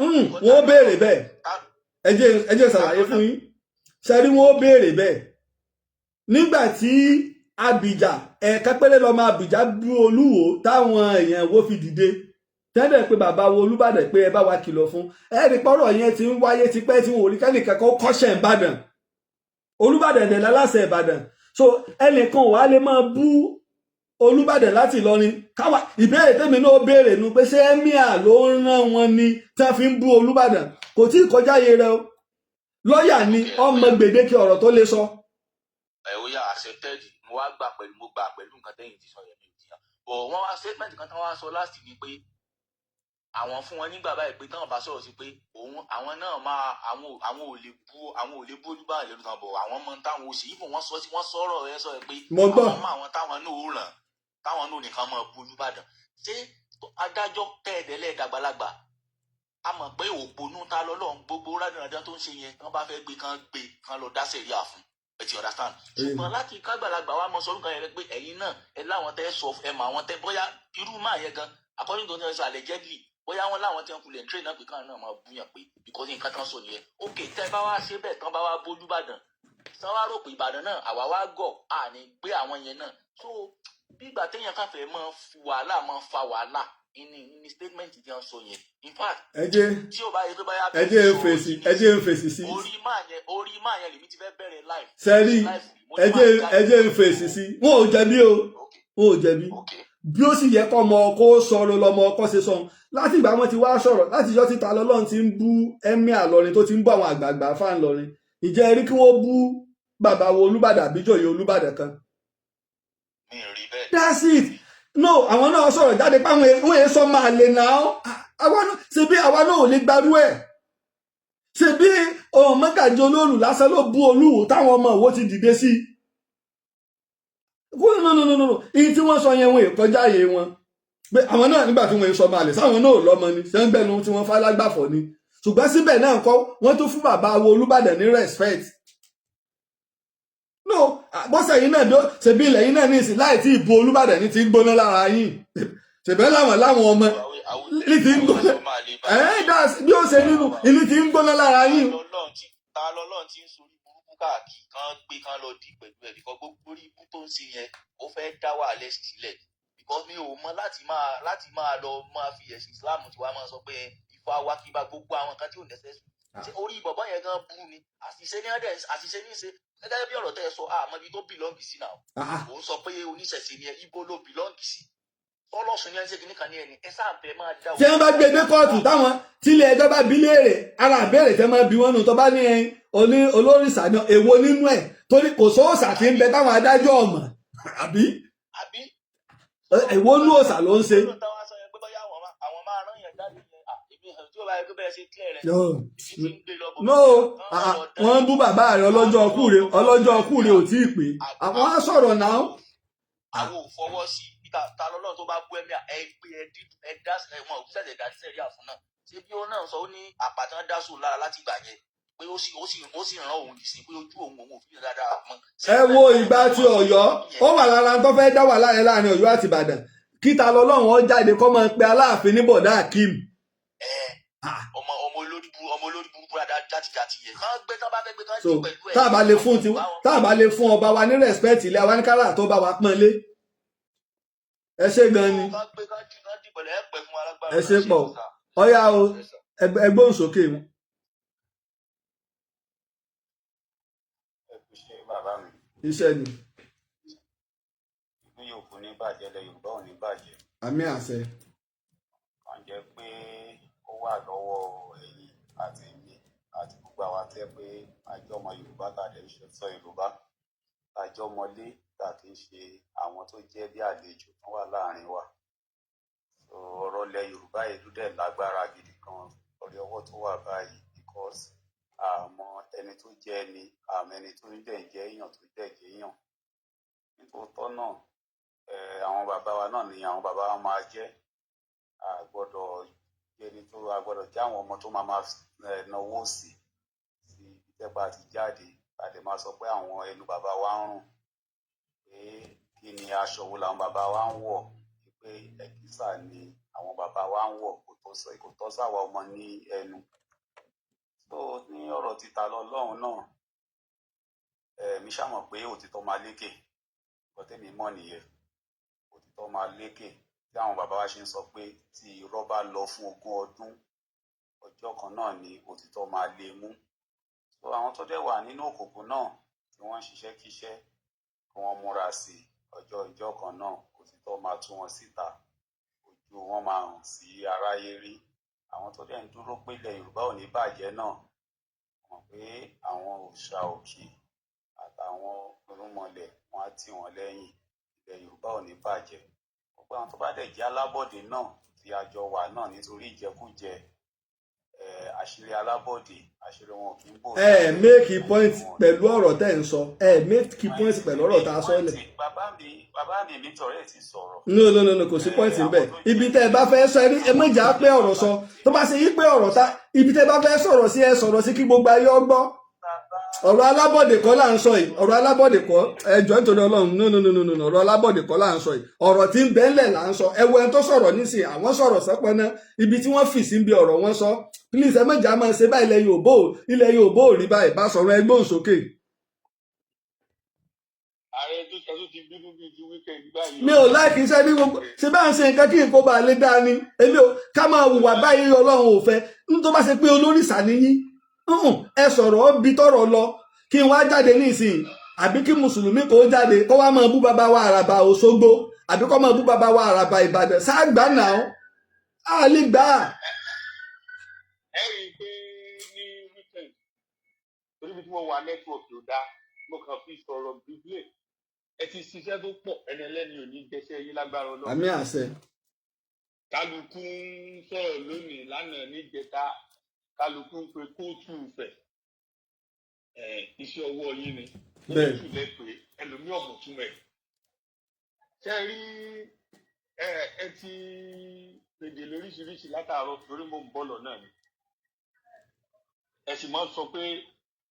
wọ́n béèrè bẹ́ẹ̀ ẹ jẹ́ ṣàlàyé fún yín ṣẹ́rí wọ́n béèrè bẹ́ẹ̀ nígbà tí Abìjà ẹ̀ka péré lọ́mọ Abìjà bú Olúwo táwọn èèyàn wo fi dìde tẹ́lẹ̀ pé bàbá wo Olúbàdàn pé ẹ bá wa kìlọ̀ fún ẹ̀rí pọ́rọ̀ yẹn ti ń wáyé tipẹ́ tí wọn ò rí kẹ́nìkan kó kọ́ṣẹ́ Ìbàdàn Olúbàdàn dẹ̀ láláṣẹ Ìbàdàn so ẹnìkan wà á lè máa bú Olúbàdàn láti Ìlọrin káwa ìbéèrè tèmi náà béèrè nu pé ṣé emir ló ń rán wọn ni tí wọ́n fi ń bú Olúbàdàn kò tí ì kọjá iye rẹ o lọ́ọ̀yà ni ọmọ gbèdéke ọ̀rọ̀ tó lè sọ. ẹ ó yà accepted mo gbà pẹ̀lú nǹkan tẹ́yìn ti sọ yẹn mi ò jiyàn bọ̀ wọ́n wá statement kan tán wá sọ láti ni pé àwọn fún wọn nígbà báyìí pé táwọn bá sọ̀rọ̀ sí pé àwọn náà máa àwọn ò lè bú Olúbàdàn lẹ́nu tán bọ̀ àwọn mọ táwọn ò sì yíbò wọ́n sọ sí wọ́n sọ̀rọ̀ ẹ sọ pé àwọn mọ àwọn táwọn náà ò ràn táwọn náà nìkan máa bú Olúbàdàn ṣé adájọ́ tẹ́ẹ̀dẹ́lẹ̀ dàgbàlagbà a mọ̀ pé òpònú ta lọ́lọ́run gbogbo rádìrádá tó ń ṣe yẹn kán bá fẹ́ gbé kán lọ dá sẹ̀ríà fún ẹ ti understand ṣùgbọ́n láti kágbàlagbà wa mọ sọ́dún kan yẹn pé ẹ̀yin náà ẹ láwọn tẹ́ sọ ẹ mọ àwọn tẹ́ bóyá irú máa yẹn gan according to the allegedly bóyá wọn láwọn tí wọn kulẹ̀ ń train náà pé káwọn náà máa búyàn pé because nǹkan tán sọ nìyẹn ok tẹ́ bá wá ṣe bẹ́ẹ̀ tán bá wá bójú Ìbàdàn tán wá rò pé Ìbàdàn náà àwa wá gọ̀ àní gbé àwọn yẹn náà so bí ìgbà téèyàn káfẹ́ máa fa wàhálà ní statement tí wọ́n sọ yẹn in fact tí o bá yẹ pé báyà ẹ jẹ́ ń fèsì sí orí máa yẹn lèmi ti fẹ́ bẹ̀rẹ̀ live sẹ́rí ẹ jẹ́ ń fèsì sí wọn ò jẹ̀bi o wọn ò jẹ̀bi bí ó sì yẹ kọ́ ọmọ ọkọ sọ̀rọ̀ lọ́mọ ọkọ ṣe sọ láti ìgbà wọn ti wá sọ̀rọ̀ láti ìjọ títa lọ́lọ́run ti ń bú emir Ìlọrin tó ti ń bú àwọn àgbààgbà fáàn lọrin ìjẹ́ rí kí wọ́n bú bàbá wo Olúbàdàn àbíjòyè Olúbàdàn kan. mi ò rí bẹ́ẹ̀. that's it no àwọn náà sọ̀rọ̀ jáde pé àwọn èso máa lè nà á ṣebí àwa náà ò lè gbarú ẹ̀ ṣebí ohun mọ́gàjì olóòlù lásán ló bú Olúwo táwọn ọmọ Ìwó ti dìde sí no iye tí wọ́n sọ yẹn wọn èkọjá yé wọn pé àwọn náà nígbà tí wọ́n sọ máa lè sáwọn náà lọ́mọ ni ṣé ń gbẹnu tí wọ́n falágbàfọ̀ ni ṣùgbọ́n síbẹ̀ náà kọ́ wọ́n tún fún bàbá wo Olúbàdàn ní respect no bọ́sẹ̀ yìí náà ṣebí ilẹ̀ yìí náà ní ìsìn láì tí ìbò Olúbàdàn ní ti ń gbóná lára yín ṣèbẹ́ láwọn ọmọ ní ti ń gbóná bí ó ṣe nínú ìlú ti ń gbóná lára yín. ta lọ́lọ́run ti ń sorí burúkú káàkiri kan gbé kan lọ dí pẹ̀lú ẹ̀ bíkọ́ gbogbo orí ibú tó ń ṣe yẹn ó fẹ́ dá wàhálà sílẹ̀ bíkọ́ mi ò mọ láti máa lọ máa fi ẹ̀sìn Islam tí wàá máa sọ pé Ifá wá kí bá gbogbo àwọn kan tí ò nẹ́sẹ̀ sùn orí bọ̀bọ̀ yẹn gan burú ni àṣìṣe ní ṣe gẹ́gẹ́ bí ọ̀rọ̀ tẹ́ ẹ sọ àmọ́ ibi tó bìlọ́ǹgì sí náà òun sọ pé oníṣẹ̀ṣe ni ẹ ibo ló bìlọ́ǹgì sí tọ́lọ́sùn ní ẹ̀ṣẹ̀ kìnnìkan ní ẹni ẹ sáàbẹ̀ máa dá tí wọ́n bá gbé dé kóòtù táwọn tílé ẹjọ́ bá bí léèrè ara àbẹ̀rẹ̀ tẹ́ máa bí wọ́n nù tó bá ní olórìṣà ní èwo nínú ẹ̀ torí kò sóòṣà tí ń bẹ táwọn adájọ́ ọ̀mọ̀ àbí èwo nú òòṣà ló ń ṣe. no wọ́n ń bú bàbá rẹ̀ ọlọ́jọ́ ọkú rẹ̀ ò tí ì pé àwọn á sọ̀rọ̀ náà. àwọn ò fọwọ́ sí ta lọ́lọ́run tó bá bú ẹ̀mí ẹgbẹ́ ẹ̀dá ẹ̀wọ̀n òkúṣẹ̀ṣẹ̀ ẹ̀dá sẹ́rí àfún náà ṣé bí ó náà sọ ó ní àpàtàn dásù lára láti gbà yẹn pé ó sì ràn òun sí pé ojú òun ò fi dáadáa mọ́. ẹ wo ìgbà tí Ọ̀yọ́ ó wà lára tó fẹ́ dá wà láàrin Ọ̀yọ́ àti Ìbàdàn kíta lọ́lọ́run ó jáde kó máa pe Aláàfin ní bọ̀dá Akeem. ọmọ olórí burúkú játijàti yẹn kán gbé tán bá fẹ́ gbé tán so jí pẹ̀lú ẹ̀. tá a bá lè fún ọba wa ní respect ilé wa ní kárà tó bá wa pọ́n lé ẹ ṣe gan ni ẹ ṣe pọ̀ ọyá o ẹgbẹ́ òsókè wọn. iṣẹ́ ni. ìlú yòókù ní bàjẹ́ lẹ Yorùbá ò ní bàjẹ́. àmì àṣẹ. kàn jẹ́ pé ó wà lọ́wọ́ ẹ̀yin àti mi àti gbogbo àwa tẹ́ pé àjọmọ Yorùbá tàdé ń sọ Yorùbá àjọmọlé tàbí ṣe àwọn tó jẹ́ bí àlejò tó wà láàrin wa. ọ̀rọ̀ ilẹ̀ Yorùbá ìlú dẹ̀ lágbára gidi gan lórí ọwọ́ tó wà báyìí because àmọ́ ẹni tó jẹ́ ẹni àmọ́ ẹni tó ń dẹ̀ jẹ́ èèyàn tó dẹ̀ jẹ́ èèyàn. nítòótọ́ náà àwọn bàbá wa náà ni àwọn bàbá wa máa jẹ́ àgbọ́dọ̀ jẹ́ni tó àgbọ́dọ̀ jẹ́ àwọn ọmọ tó máa náwó sí ìtẹ́pà àti jáde àti máa sọ pé àwọn ẹnu bàbá wa ń rùn pé kí ni aṣọ wo làwọn bàbá wa ń wọ̀ pé ẹ̀kísà ni àwọn bàbá wa ń wọ̀ kò tọ́ sáwa ọmọ ní ẹnu. tó ní ọ̀rọ̀ títa lọ́lọ́run náà mi ṣàmọ̀ pé òtítọ́ máa lékè ọ̀tẹ́mi mọ̀ nìyẹn òtítọ́ máa lékè tí àwọn bàbá wa ṣe ń sọ pé tí irọ́ bá lọ fún 20 ọdún ọjọ́ kan náà ni òtítọ́ máa lé mú. so àwọn tó dẹ̀ wà nínú òkùnkùn náà tí wọ́n ń ṣiṣẹ́ kíṣẹ́ kí wọ́n múra sí ọjọ́ kan náà òtítọ́ máa tú wọn síta ojú wọn máa hàn sí aráyé rí. àwọn tó dẹ̀ ń dúró pé ilẹ̀ Yorùbá ò ní bàjẹ́ náà mọ̀ pé àwọn òòṣà òkè àtàwọn irúnmọlẹ̀ wọn á tì wọ́n lẹ́yìn ilẹ̀ Yorùbá ò ní bàjẹ́. gbogbo àwọn tó bá dẹ̀ jẹ́ alábọ̀dé náà tí a jọ wà náà nítorí ìjẹkújẹ àṣírí alábọ̀dé àṣírí wọn kì í bò. make point pẹ̀lú ọ̀rọ̀ tẹ́ ń sọ make point pẹ̀lú ọ̀rọ̀ tá a sọ lẹ̀. bàbá mi mi tọ̀rẹ́ ti sọ̀rọ̀. no kò sí point níbẹ̀ ibi tẹ́ ẹ bá fẹ́ sọ ẹ méjà pé ọ̀rọ̀ sọ tó bá ṣe yí pé ọ̀rọ̀ ta ibi tẹ́ ẹ bá fẹ́ sọ̀rọ̀ sí ẹ sọ̀rọ̀ sí kí gbogbo ayé ọ gbọ́. ọ̀rọ̀ alábọ̀dé kọ́ là ń sọ yìí ọ̀rọ̀ alábọ̀dé kọ́ ẹjọ́ nítorí Ọlọ́run no ọ̀rọ̀ alábọ̀dé kọ́ là ń sọ yìí ọ̀rọ̀ tí ń bẹ́ńlẹ̀ là ń sọ ẹ wo ẹni tó sọ̀rọ̀ nísìnyí àwọn sọ̀rọ̀ sẹ́pọ̀nà ibi tí wọ́n fì sí bí ọ̀rọ̀ wọn sọ please ẹ mọ̀jà máa ṣe bá ilẹ̀ Yorùbá ò rí báyìí bá sọ̀rọ̀ ẹgbẹ́ òsókè. ààrẹ tó ti bínú bíi ti wíkẹ̀ndì báyìí. mi ò láìkí iṣẹ́ bí gbogbo ṣe bá ń ṣe nǹkan kí nǹkan bá lè dá ni èmi ò ká máa hùwà báyìí Ọlọ́run ò fẹ́ tó bá ṣe pé olórìṣà nìyí ẹ sọ̀rọ̀ ọ́ bí tọ̀rọ̀ lọ kí n wá jáde nísìnyí àbí kí mùsùlùmí kò jáde kó wá máa bú bàbá wa Àràbà Òṣogbo àbí kó máa bú bàbá wa Àràbà Ìbàdàn sáàgbà náà á lè gbà á. ẹ rí i pé ní weekend torí bí mo wà network ló dá mo kàn fi sọ̀rọ̀ bíbélì ẹ ti ṣiṣẹ́ tó pọ̀ ẹni ẹlẹ́ni ò ní jẹ́ṣẹ́ yín lágbára Ọlọ́run. àmì àṣẹ. Kálukú ń sọ̀rọ̀ lónìí lánàá níjẹta kálukú ń pe kóòtù Ifẹ̀ iṣẹ́ ọwọ́ yín ni Bẹ́ẹ̀. kóòtù lẹ pé ẹlòmíì ọ̀mọ̀tún rẹ̀. Ṣé ẹ rí ẹ ti pèdè lóríṣiríṣi látàárọ̀ torí mo ń bọ̀ lọ náà ni. Ẹ sì máa ń sọ pé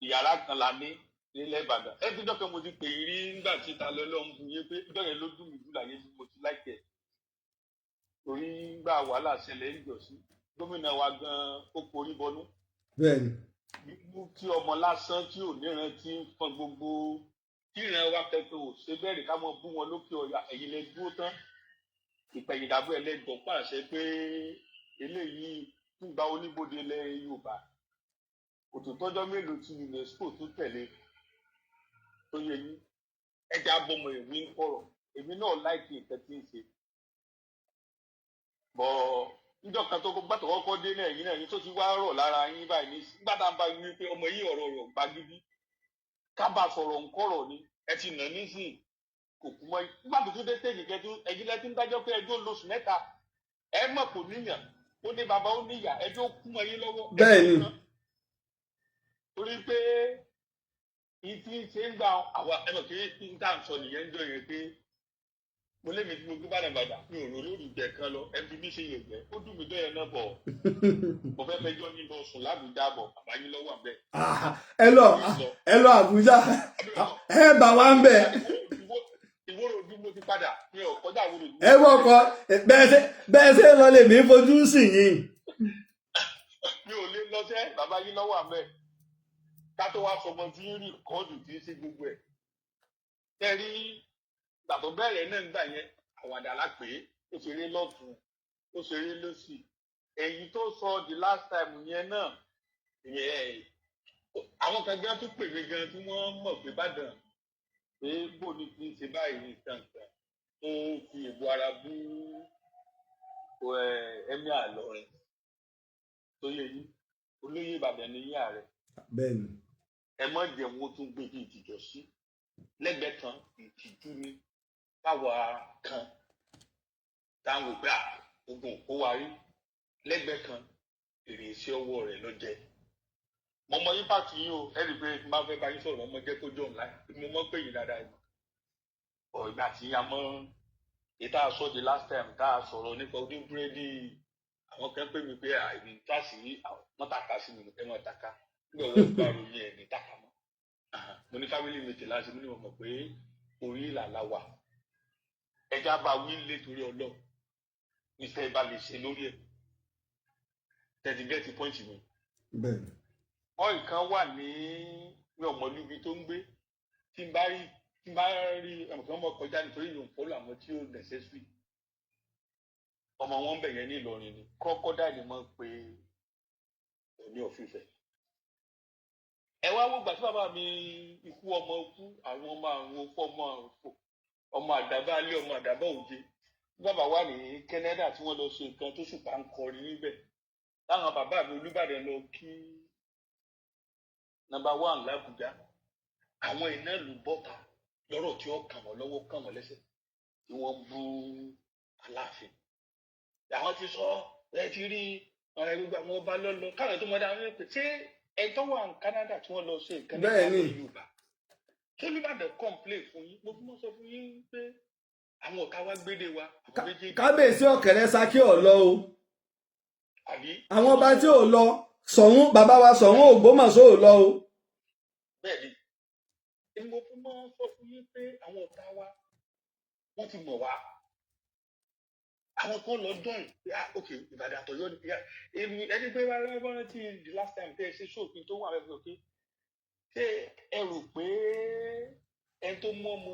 ìyàrá kan la ní nílẹ̀ Ìbàdàn. Ẹ ti dọ́kẹ́ mo ti pè é rí nígbà tí ta lọ́lọ́ ń bu yé pé ìjọ yẹn ló dùn mí jù láyé tí mo ti láìpẹ́. Torí gbà wàhálà ṣẹlẹ̀ ń jọ sí. Gómìnà wa gan-an ó porí bọnú. Bẹ́ẹ̀ni. Tí ọmọ lásán tí ò níran tí ń fọn gbogbo tí ìran wa kẹtọ ò ṣe bẹ́ẹ̀ rí ká mọ bú wọn lókè ọ̀yà ẹ̀yìn lẹ dúró tán. Ìpẹ̀yìndàbọ̀ ẹlẹ́gbọ̀n pàṣẹ pé eléyìí ń gba oníbodè ilẹ̀ Yorùbá. Òtútọ́jọ́ mélòó tí UNESCO tó tẹ̀lé tó yẹ yín ẹja bọmọ ìwé ń kọ̀rọ̀ èmi náà láìkí nǹkan tí ń ṣe. Bọ̀ níjọ́ kan tó gbàtọ̀ kọ́kọ́ dé náà yín náà ní tó ti wá rọ̀ lára yín báyìí ní gbàdá bá wí pé ọmọ yìí ọ̀rọ̀ rọ̀ gbagidi ká bá sọ̀rọ̀ ń kọ̀rọ̀ ni ẹ ti nà nísìn kò kú mọ́ nígbà tó tún dé tèjì kẹtù ẹ̀yin lẹ́tí ń dájọ́ pé ẹjọ́ lóṣù mẹ́ta ẹ mọ̀ kò níyàn ó ní bàbá ó níyà ẹjọ́ kú mọ́ yín lọ́wọ́. Bẹ́ẹ̀ni. Torí pé ìtì ṣe ń gba àwa ẹ mọ̀ kí n tà ń sọ nìyẹn ń jọ yẹn pé mo lé mi tí mo gbé bàdàbàdà mi ò rò lórí ìjẹ kan lọ ẹbí mi ṣe yẹ jẹ ó dùn mí bẹ́ẹ̀ náà bọ̀ mo fẹ́ fẹjọ́ yín lọ sùn lábùjá bọ̀ bàbá yín lọ́wọ́ àbẹ́. ẹ lọ Àbújá ẹ bá wa ń bẹ. Ìwòrò ojú mo ti padà mi ò kọjá ìwòrò ojú. ẹ wọkọ bẹ́ẹ̀ ṣe lọ lè mí fojú sìn yín. Mi ò lè lọ sẹ́ bàbá yín lọ́wọ́ àbẹ́ ká tó wá sọmọ tí ń rí kọ́ọ̀dù tí ń ṣe gbogbo ẹ̀. Ẹ rí gbàtọ̀ bẹ̀rẹ̀ náà nígbà yẹn àwàdà lápè ó ṣeré lọ́tún ó ṣeré lọ́sì èyí tó sọ the last time yẹn náà àwọn kan gan tún pè mí gan tí wọ́n mọ̀ pé Ìbàdàn pé bó ni kí n ṣe báyìí ní kankan tó fi èbó ara bú ẹ̀mí àlọ́rin tó yẹ yín olóyè Ìbàdàn ní yín ààrẹ. Bẹ́ẹ̀ni. Ẹ mọ̀ jẹun ó tún gbé bí ìtìjọ́ sí lẹ́gbẹ̀ẹ́ kan ìtìjú ni káwa kan táwọn òpè ogun kó wa rí lẹ́gbẹ̀ẹ́ kan èrè iṣẹ́ ọwọ́ rẹ̀ ló jẹ. Mo mọ yín pàtó yín o ẹni pé má fẹ́ bá yín sọ̀rọ̀ ọmọ jẹ́ kó jọ̀ ńlá mo mọ̀ pé yín dáadáa yìí. Ìgbà tí a mọ ìta sọ the last time tá a sọ̀rọ̀ nípa ojú búrẹ́dì àwọn kan pè mí pé àìní táàsì wọ́n tàka sí mi ẹ mọ̀ tàka nígbà wọ́n gbà ròyìn ẹ̀ ní tàka mọ́. Mo ní family meeting láti mú ní mo mọ̀ pé orí ìlàlá wà. Ẹja bá wí lé torí Ọlọ́run iṣẹ́ bá lè ṣe lórí ẹ̀ tẹ̀sí gẹ́tì pọ́ǹtì mi. Bẹ́ẹ̀ni. Wọ́n nǹkan wà ní ọmọlúbi tó ń gbé tí n bá rí ẹnìkan mọ̀ kọjá nítorí ìlú òǹkọ́lù àwọn tí ó necessary ọmọ wọn bẹ̀ yẹn ní Ìlọrin ni kọ́kọ́dá ni wọ́n pe Ọọ̀ni of Ifẹ̀. Ẹ wá wò gbà tí bàbá mi ikú ọmọ kú àwọn ọmọ àrùn okú ọmọ àdàbà alẹ́ ọmọ àdàbà òde bàbá wà ní Canada tí wọ́n lọ ṣe nǹkan tó ṣùpá ń kọrin níbẹ̀ láwọn bàbá mi Olúbàdàn lọ kí #1 l'Àbújá àwọn iná ìlú bọ́ta lọ́rọ̀ tí ó kàn wọ́n lọ́wọ́ kàn wọ́n lẹ́sẹ̀ tí wọ́n bú Aláàfin. Àwọn ti sọ ẹ ti rí gbogbo àwọn ọba lọ́lọ́ káwọn tó mọ dáa ní pé ṣé ẹ tó wà ní Canada tí wọ́n lọ ṣe nǹkan nípa Yorùbá tó Olúbàdàn complain fún yín mo fún mọ́ sọ fún yín pé àwọn ọ̀tá wa gbédè wa. Kábíyèsí Ọ̀kẹ́rẹ́ Ṣakí ò lọ o. Àwọn ọba tí ò lọ Ṣọ̀ún bàbá wa Ṣọ̀ún Ògbómọ̀ṣọ́ ò lọ o. Bẹ́ẹ̀ni èmi mo fún mọ́ sọ fún yín pé àwọn ọ̀tá wa wọ́n ti mọ̀ wá. Àwọn kan lọ dọ̀yìn pé ok Ìbàdàn àtọ̀yọ́ ni èmi ẹni pé wọ́n ti the last time tẹ́ ẹ ṣe ṣòfin tó wà lẹ́fẹ̀ẹ́ òkè ṣé ẹ rò pé ẹni tó mú ọmọ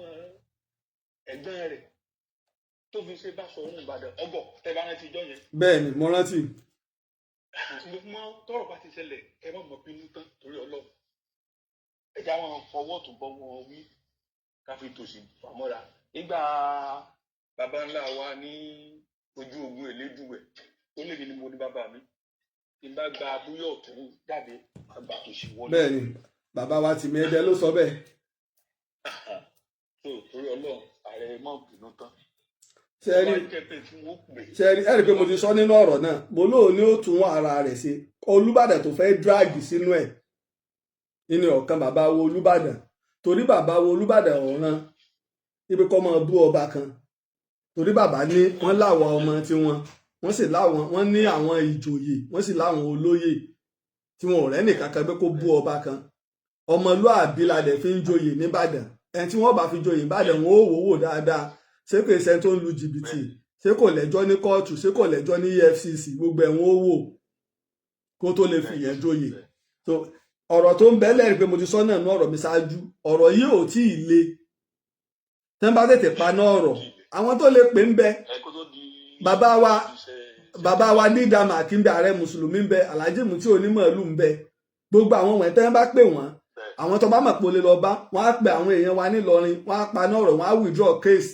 ẹ̀gbọ́n rẹ̀ tó fi ṣe bá sọ ohun Ìbàdàn ọgọ tẹ bá rántí ijọ́ yẹn. Bẹ́ẹ̀ni mo rántí. Mo mọ tọrọ bá ti ṣẹlẹ̀ kẹ má mọ bínú tán torí Ọlọ́run ẹjẹ àwọn fọwọ́ tó bọ́ wọn wí ká fi tòsí fàmọ́ra nígbà bàbá ńlá wa ní ojú ogun Elédùwẹ̀ ó lè ní mo ní bàbá mi tí n bá gba abúlé ọ̀tún jáde àgbà tòsí wọlé. Bẹ́ẹ̀ni bàbá wa Tìmí Ẹdẹ ló sọ bẹ́ẹ̀. tó torí Ọlọ́run ààrẹ mọ̀ bínú tán ṣe tó rí bá jẹ́ pé tí wọ́n pè ṣe rí ẹ rí pé mo ti sọ nínú ọ̀rọ̀ náà mo lóò ní ó tún ara rẹ̀ ṣe Olúbàdàn tó fẹ́ dráàgì sínú ẹ̀ nínú ọ̀kan bàbá wo Olúbàdàn torí bàbá wo Olúbàdàn ọ̀ràn ibi kọ́ máa bú ọba kan torí bàbá ní wọ́n láwọn ọmọ tiwọn wọ́n sì láwọn wọ́n ní àwọn ìjòyè wọ́n sì láwọn olóyè tí wọn ò rẹ́nì kankan pé kó bú ọba kan ọmọlúàbí la dẹ̀ fi ń joyè nìbàdàn ẹni tí wọ́n bá fi joyè nìbàdàn wọn ó wò dáadáa ṣé kò ṣe tó ń lu jìbìtì ṣé kò lẹ́jọ́ ní kóòtù ṣé kò lẹ́jọ́ ní EFCC gbogbo ẹ̀ wọ́n ó wò kó tó lè fi yẹn joyè so ọ̀rọ̀ tó ń bẹ lẹ́rìí pé mo ti sọ náà ní ọ̀rọ̀ mi ṣáájú ọ̀rọ̀ yìí ò tí ì le tẹ́ ń bá tètè paná ọ̀rọ̀ àwọn tó lè pè ń bẹ bàbá wa dídàmà kí ń bẹ ààrẹ mùsùlùmí ń bẹ Alhaji Muti Onímọ̀ọ́lù ń bẹ gbogbo àwọn wọ̀nyí tẹ́ ń bá pè wọ́n àwọn tó bá mọ̀ pé o lè lọ bá wọ́n á pe àwọn èèyàn wa nílọrin wọ́n á paná ọ̀rọ̀ wọ́n á withdraw case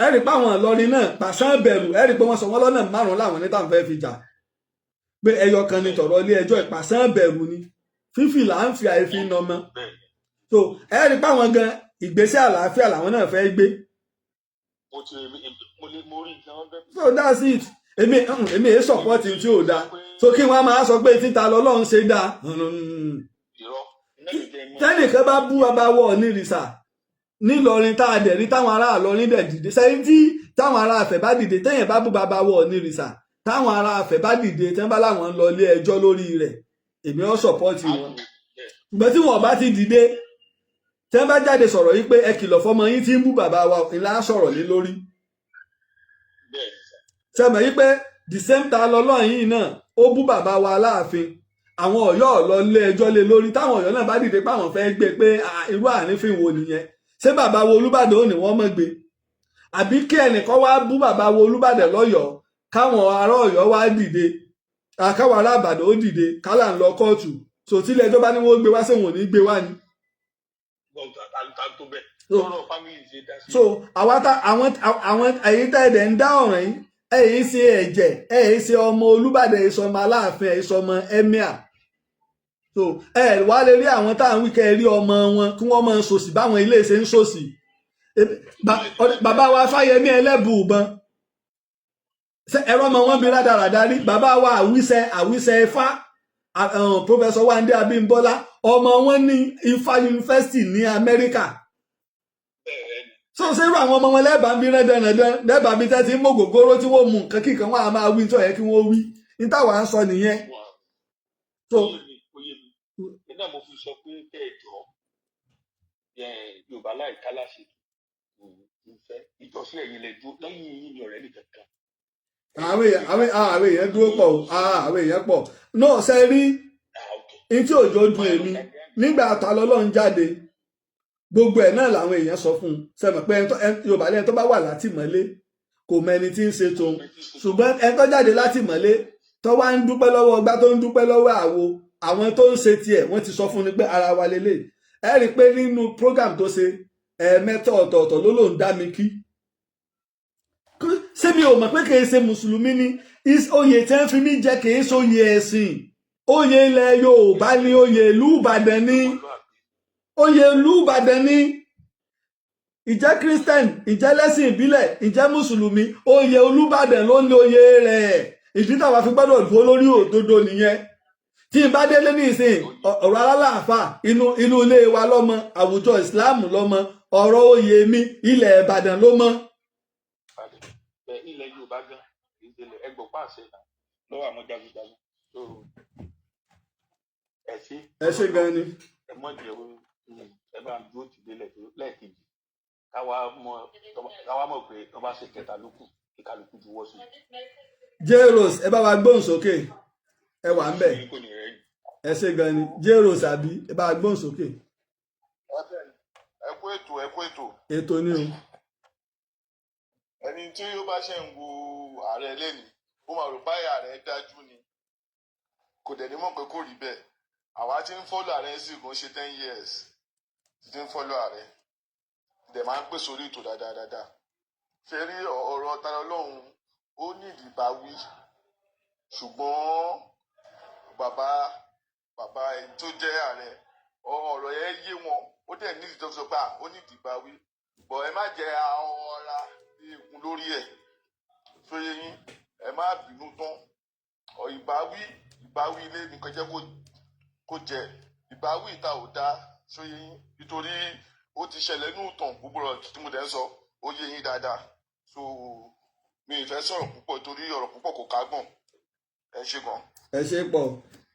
ẹ rí pé àwọn Ìlọrin náà pàṣán bẹ̀rù ẹ rí pé wọ́n sọ wọ́n lọ́nà 5 láwọn ní táwọn fẹ́ fi jà pé ẹyọ kan ní tọ̀rọ̀ ilé ẹjọ́ ìpàṣán bẹ̀rù ni fífi là ń fi àìfi nà ọmọ so ẹ rí pé àwọn gan ìgbésẹ̀ àlàáfíà làwọn náà fẹ́ gbé so that's it èmi èé support tí ò dáa so kí wọ́n máa sọ pé títa lọ́lọ́run ṣe dáa tẹ́nìkan bá bú bàbá wọ̀ ní rìsà nílọrin tá a dẹ̀ rí táwọn ará Ìlọrin dẹ̀ dìde sẹ́yìn tí táwọn ará Ifẹ̀ bá dìde tẹ́yìn bá bú bàbá wọ̀ ní rìsà táwọn ará Ifẹ̀ bá dìde tẹ́ bá láwọn ń lọ ilé ẹjọ́ lórí rẹ̀ èmi ò support wọn ṣùgbọ́n tí wọn bá ti dìde tẹ́ bá jáde sọ̀rọ̀ yìí pé ẹ kìlọ̀ fọmọ yín tí ń bú bàbá wa ńlá sọ̀rọ̀ lé lórí sẹ́mọ̀ yìí pé the same ta lọ́lọ́run yìí náà ó bú bàbá wa Aláàfin àwọn Ọ̀yọ́ lọ lé ẹjọ́ lé lórí táwọn Ọ̀yọ́ náà bá dìde páwọn fẹ́ gbé pé irú àrífín wo nìyẹn ṣé bàbá wo Olúbàdàn ò ní wọ́n mọ̀ gbé àbí kí ẹnìkan wá bú bàbá wo Olúbàdàn lọ́yọ̀ọ́ káwọn ará Ọ̀yọ́ wá dìde káwọn ará Ìbàdàn ó dìde kálà ń lọ kóòtù so tí ilé ẹjọ́ bá ní wọ́n gbé wá sẹ́wọ̀n ní gbé wá ni. so àwọn ẹ̀yin tá ẹ̀dẹ̀ ń dá ọ̀ràn yìí ẹ̀yin ṣe ẹ̀jẹ̀ ẹ̀yin ṣe ọmọ Olúbàdàn ẹ̀yin ṣọmọ Aláàfin ẹ̀yin ṣọmọ Emir so wá lè rí àwọn táwọn wíkẹ́ rí ọmọ wọn kí wọ́n máa ń sòsì báwọn ilé ṣe ń sòsì bàbá wa Fáyẹmí Ẹlẹ́bùúbọn ẹ̀rọ ọmọ wọn bí rádaràdá rí bàbá wa Àwíṣẹ Ifá Professor Wande Abímbọ́lá ọmọ wọn ní Ifá University ní Amẹ́ríkà so ṣerú àwọn ọmọ wọn lẹ́bàá ń bí rẹ́dẹ̀rẹ̀dẹ̀ lẹ́bàá bí tẹ́tí ń mọ̀gògóró tí wọ́n mú nǹkan kíkan wọn a máa wí tó yẹ kí wọ́n wí ní táwa ń sọ nìyẹn. so náà mo fi sọ pé kẹ́ẹ̀jọ Yorùbá láì kálàṣe ìfẹ́ ìjọsìn ẹ̀yìn lè dúró lẹ́yìn yìí ni ọ̀rẹ́ nìkan kan. àwọn èèyàn dúró pọ̀ àwọn èèyàn pọ̀ náà ṣe rí ní tí òjò dùn èmi nígbà ta lọ́lọ́run jáde gbogbo ẹ̀ náà làwọn èèyàn sọ fún un sẹ́mi pé Yorùbá lẹ́yìn tó bá wà látìmọ́lé kò mẹ́ni tí ń ṣe tóun ṣùgbọ́n ẹni tó jáde látìmọ́lé tó wá ń dúpẹ́ lọ́wọ́ ọgbà tó ń dúpẹ́ lọ́wọ́ àwo àwọn tó ń ṣe tiẹ̀ wọ́n ti sọ fún ni pé ara wa lélẹ̀ ẹ rí i pé nínú program tó ṣe ẹ̀ẹ̀mẹ́ta ọ̀tọ̀ọ̀tọ̀ ló lòún dá mi kí ṣé mi ò mọ̀ pé kì í ṣe mùsùlùmí ni oyè tí wọ́n fi mí jẹ kì í ṣe oyè ẹ̀sìn oyè ilẹ̀ Yorùbá ni oyè ìlú Ìbàdàn ni oyè ìlú Ìbàdàn ni ìjẹ́ Christian ìjẹ́ lẹ́sìn ìbílẹ̀ ìjẹ́ mùsùlùmí oyè Olúbàdàn ló ní oyè rẹ̀ ìdí táwa fi gbọ́dọ̀ dúró lórí òdodo nìyẹn tí n bá délé ní ìsìn ọ̀rọ̀ alálàáfà inú ilé wa lọ́mọ àwùjọ Islam lọ́mọ ọ̀rọ̀ oyè mi ilẹ̀ Ìbàdàn ló mọ́. ilẹ̀ Yorùbá gan ìdílé ẹgbọ̀n pàṣẹ lọ́wọ́ àwọn jagunjagun tó ẹ ṣe gan ni. ẹ mọ̀ jẹ́ ẹ bá ń dúró tì délẹ̀ tó lẹ́ẹ̀kejì káwa mọ̀ pé wọ́n bá ṣe kẹta lókù kí kálukú ju wọ́ sí. Jairos ẹ bá wa gbóhùn sókè ẹ wà ń bẹ̀ ẹ ṣe gan ni Jairos àbí ẹ bá wa gbóhùn sókè. ẹ kú ètò. ètò ni o. ẹni tí ó bá ṣe ń wo ààrẹ lẹ́nu ó máa rò báyà rẹ̀ dájú ni kò dẹ̀ ní mọ̀ pé kò rí bẹ́ẹ̀ àwa tí ń fọ́lọ̀ ààrẹ sì kò ń ṣe 10 years tí ń fọ́lọ̀ ààrẹ dẹ̀ máa ń pè sórí ètò dáadáa ṣe rí ọ̀rọ̀ Tani Olohun ó nídìí bá wí ṣùgbọ́n bàbá tó jẹ́ ààrẹ ọ̀rọ̀ yẹn yé wọn ó dẹ̀ ní ìdí tó sọ pé ó ní ìdìbàwí bọ̀ ẹ má jẹ́ àwọn ọ̀ra eegun lórí ẹ̀ sóye yín ẹ má bínú tán ìbáwí ilé nìkan jẹ́ kó jẹ ìbáwí ìta ò dáa sóye yín nítorí ó ti ṣẹlẹ̀ ní ìtàn gbogbo ọ̀rọ̀ tí mo dẹ̀ ń sọ ó yé yín dáadáa so mi ì fẹ́ sọ̀rọ̀ púpọ̀ torí ọ̀rọ̀ púpọ̀ kò kágbọ̀n ẹ ṣe gan. ẹ ṣe pọ̀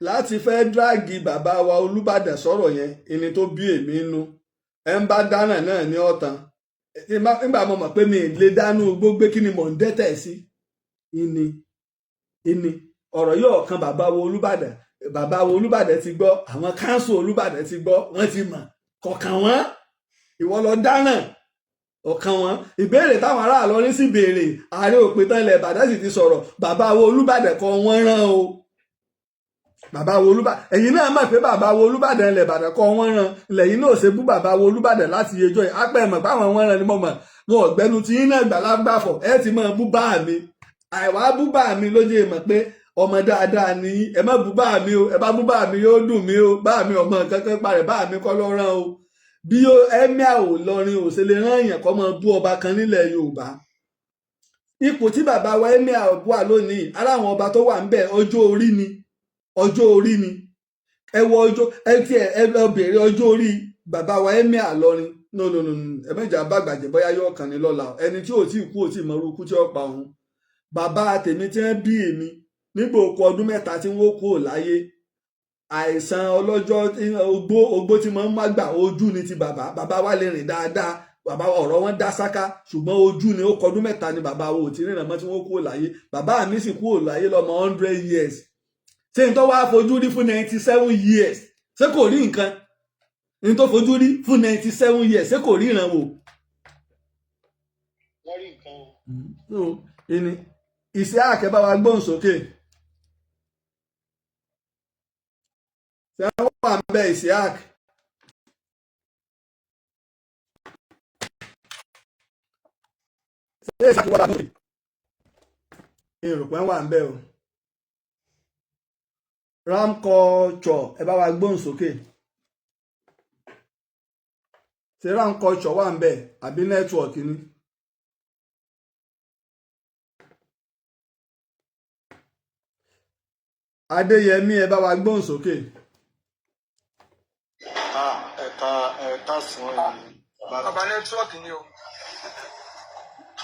láti fẹ́ dráàgì bàbá wa Olúbàdàn sọ̀rọ̀ yẹn ẹni tó bí èmi nú ẹ ń bá dáná náà ní ọ̀tàn nígbà mo mọ̀ pé mi ì lè dánú gbógbé kí ni mò ń dẹ́tẹ̀ sí ìní ọ̀rọ̀ yóò kan bàbá wa Olúbàdàn ti gbọ́ àwọn káńsù Olúbàdàn ti gbọ́ wọ́n ti mọ̀ kọ̀ọ̀kan wọn ìwọ lọ dáná ọ̀kan wọn ìbéèrè táwọn ará Ìlọrin sì béèrè ààrẹ òpìtàn ilẹ̀ Ìbàdàn sì ti sọ̀rọ̀ bàbá wo Olúbàdàn kọ́ wọ́n rán o bàbá wo Olúbàdàn ẹ̀yin náà mọ̀ pé bàbá wo Olúbàdàn ilẹ̀ Ìbàdàn kọ́ wọ́n rán lẹ́yìn náà ṣe bú bàbá wo Olúbàdàn láti yẹjọ́ yìí ápẹ́ mọ̀ báwọn wọ́n rán ni mo mọ̀ wọn ọ̀gbẹ́nu tí yín náà gbàlágbàfọ̀ ẹ ti mọ̀ bú bá mi àìwá bú bá mi ló jẹ́ mọ̀ pé ọmọ dáadáa ni ẹ má bú bá mi o ẹ bá bú bá mi yóò dùn mí o bá mi ọmọ kankan parẹ̀ bá mi kọ́ ló rán o bí Emir ò lọrin ò ṣe lè rán èèyàn kọ́ mọ bú ọba kan nílẹ̀ Yorùbá ipò tí bàbá wa Emir wà lónìí ara àwọn ọba tó wà ń bẹ̀ ọjọ́ orí ni ẹ wọ ẹ lọ bèrè ọjọ́ orí bàbá wa Emir lọrin no ẹ mẹ́jà bá gbàjẹ́ bóyá yóò kàn ní lọ́la ẹni tí ò tí kú ò tí mọ orúkú tí ó pa òun bàbá tèmi tí wọ́n bí èmi nígbà òkú ọdún mẹ́ta tí wọ́n kú ò láyé àìsàn ọlọ́jọ́ ogbó tí mo ń má gbà ojú ni ti bàbá wa lè rìn dáadáa bàbá ọ̀rọ̀ wọn dá sáká ṣùgbọ́n ojú ni ó kọdún mẹ́ta ni bàbá wo ò ti rìnrìn mọ́ tí wọ́n kú ò láyé bàbá mi sì kú ò láyé lọ́mọ 100 years ṣé n tó wá fojú rí fún 97 years ṣé kò rí nǹkan n tó fojú rí fún 97 years ṣé kò ríran wò. wọ́n rí nǹkan o. ìní ìṣe àkẹ́bá wa gbóhùn sókè. ṣé wọ́n wà ń bẹ Isiaq ṣé Isiaq wà lókè ìrùpẹ́ wà ń bẹ o Ramkọchọ ẹ bá wa gbóhùn sókè ṣé Ramkọchọ wà ń bẹ àbí nẹ́tíwọ̀kì ni. Adéyẹmí ẹ bá wa gbóhùn sókè. ẹ̀ka sùn ẹ̀yìn. Bàbá nẹ́tíwọ́ọ̀kì ni o.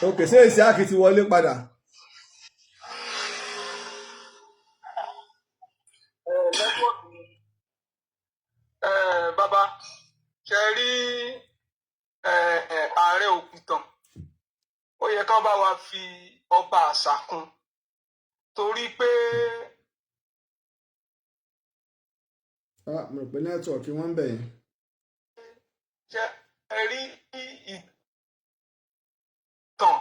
òkè ṣé Isiaq ti wọlé padà. Nẹ́tíwọ́ọ̀kì ni. Bàbá ṣe rí ààrẹ òpìtàn ó yẹ ká bá wa fi ọba àṣà kún torí pé. mo rò pé nẹ́tíwọ̀kì wọ́n ń bẹ̀ yẹn. ṣe ẹ rí ìtàn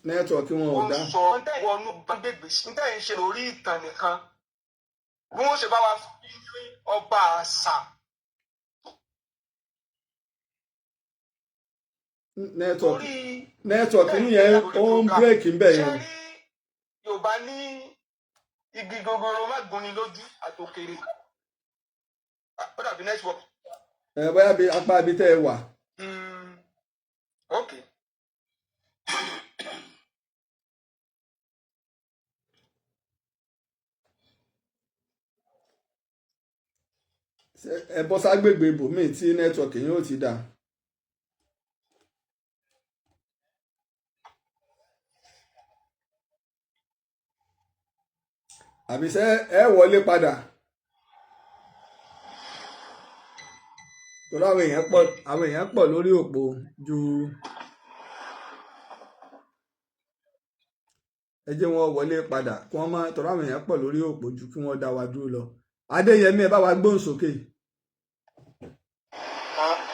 nẹ́tíwọ̀kì wọn ò dá. ó sọ wọnú gbàgbégbè níta yìí ń ṣe lórí ìtàn nìkan bí wọ́n ṣe bá wa fi ọba àṣà. nẹ́tíwọ̀kì yẹn ó ń bírèkì ń bẹ̀ yẹn. Yorùbá ní igi gogoro má gúnni lójú àtòkèrè ó dàbí network. bóyá bí apá ibi tẹ́ ẹ wà. ok. ẹ bọ́ ságbègbè ibòmíì tí nẹ́tíwọ̀kì yóò ti dà. àbí ṣé ẹ wọlé padà torí àwọn èèyàn pọ̀ lórí òpó ju ẹ jẹ́ wọn wọlé padà kí wọ́n má torí àwọn èèyàn pọ̀ lórí òpó ju kí wọ́n dá wa dúró lọ. Adéyẹmí ẹ bá wa gbóhùn sókè.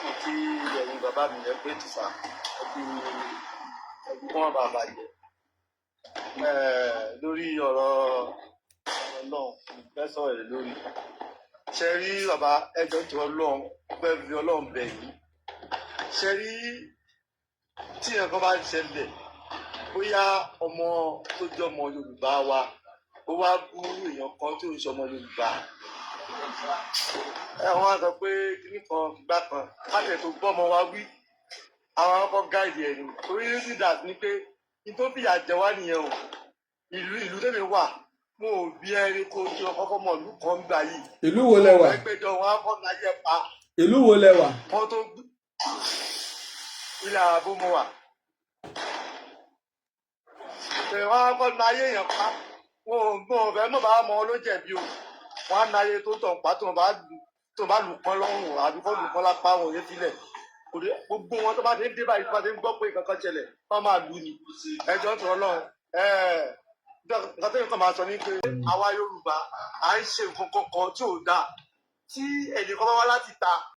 mo kí ẹ̀yin bàbá mi ẹ pé tìfà ẹbí wọn bá bàjẹ́ lórí ọ̀rọ̀ Ọlọ́run fẹ́ sọ̀rọ̀ lórí ṣe rí bàbá ẹjọ́ tí Ọlọ́run fẹ́ fi Ọlọ́run bẹ̀ yìí ṣe rí tí nǹkan bá ṣẹlẹ̀ bóyá ọmọ tó jẹ́ ọmọ Yorùbá wa ó wá bú èèyàn kan tí ò ń ṣọmọ Yorùbá wọ́n á sọ pé kíní kan gbá kan káṣẹ̀ tó gbọ́ ọmọ wa wí àwọn ọkọ̀ gáìdì ẹ̀ ní torí dídà ní pé ìtòbíyà jẹ wá nìyẹn o ìlú tẹ́mi wà mo ò bí ẹni kó tí ọkọ̀ mọ̀ ìlú kan gbà yìí. ìlú wo lẹ wà? ẹgbẹ́jọ wọn á kọ́ láyé pa. ìlú wo lẹ wà? wọ́n tó ilé ààbò mo wà. wọ́n á kọ́ láyé yẹn pa wọn ò gbọ́n ọ̀fẹ́ mọ̀ bá mọ ló jẹ̀bi o wọ́n á náyé tó tàn pa tó bá lù pọ́n lọ́rùn àbí kó lù pọ́n lápá wọn yé sílẹ̀ gbogbo wọn tó bá ti ń dé báyìí tó bá ti ń gbọ́ pé kankan ṣẹlẹ̀ wọ́n máa lù ní ẹjọ́ tó Ọlọ́run nǹkan tó yẹ kó máa sọ ní pé àwa Yorùbá à ń ṣe nǹkan kankan tí ò dáa tí ẹnìkan bá wá láti ta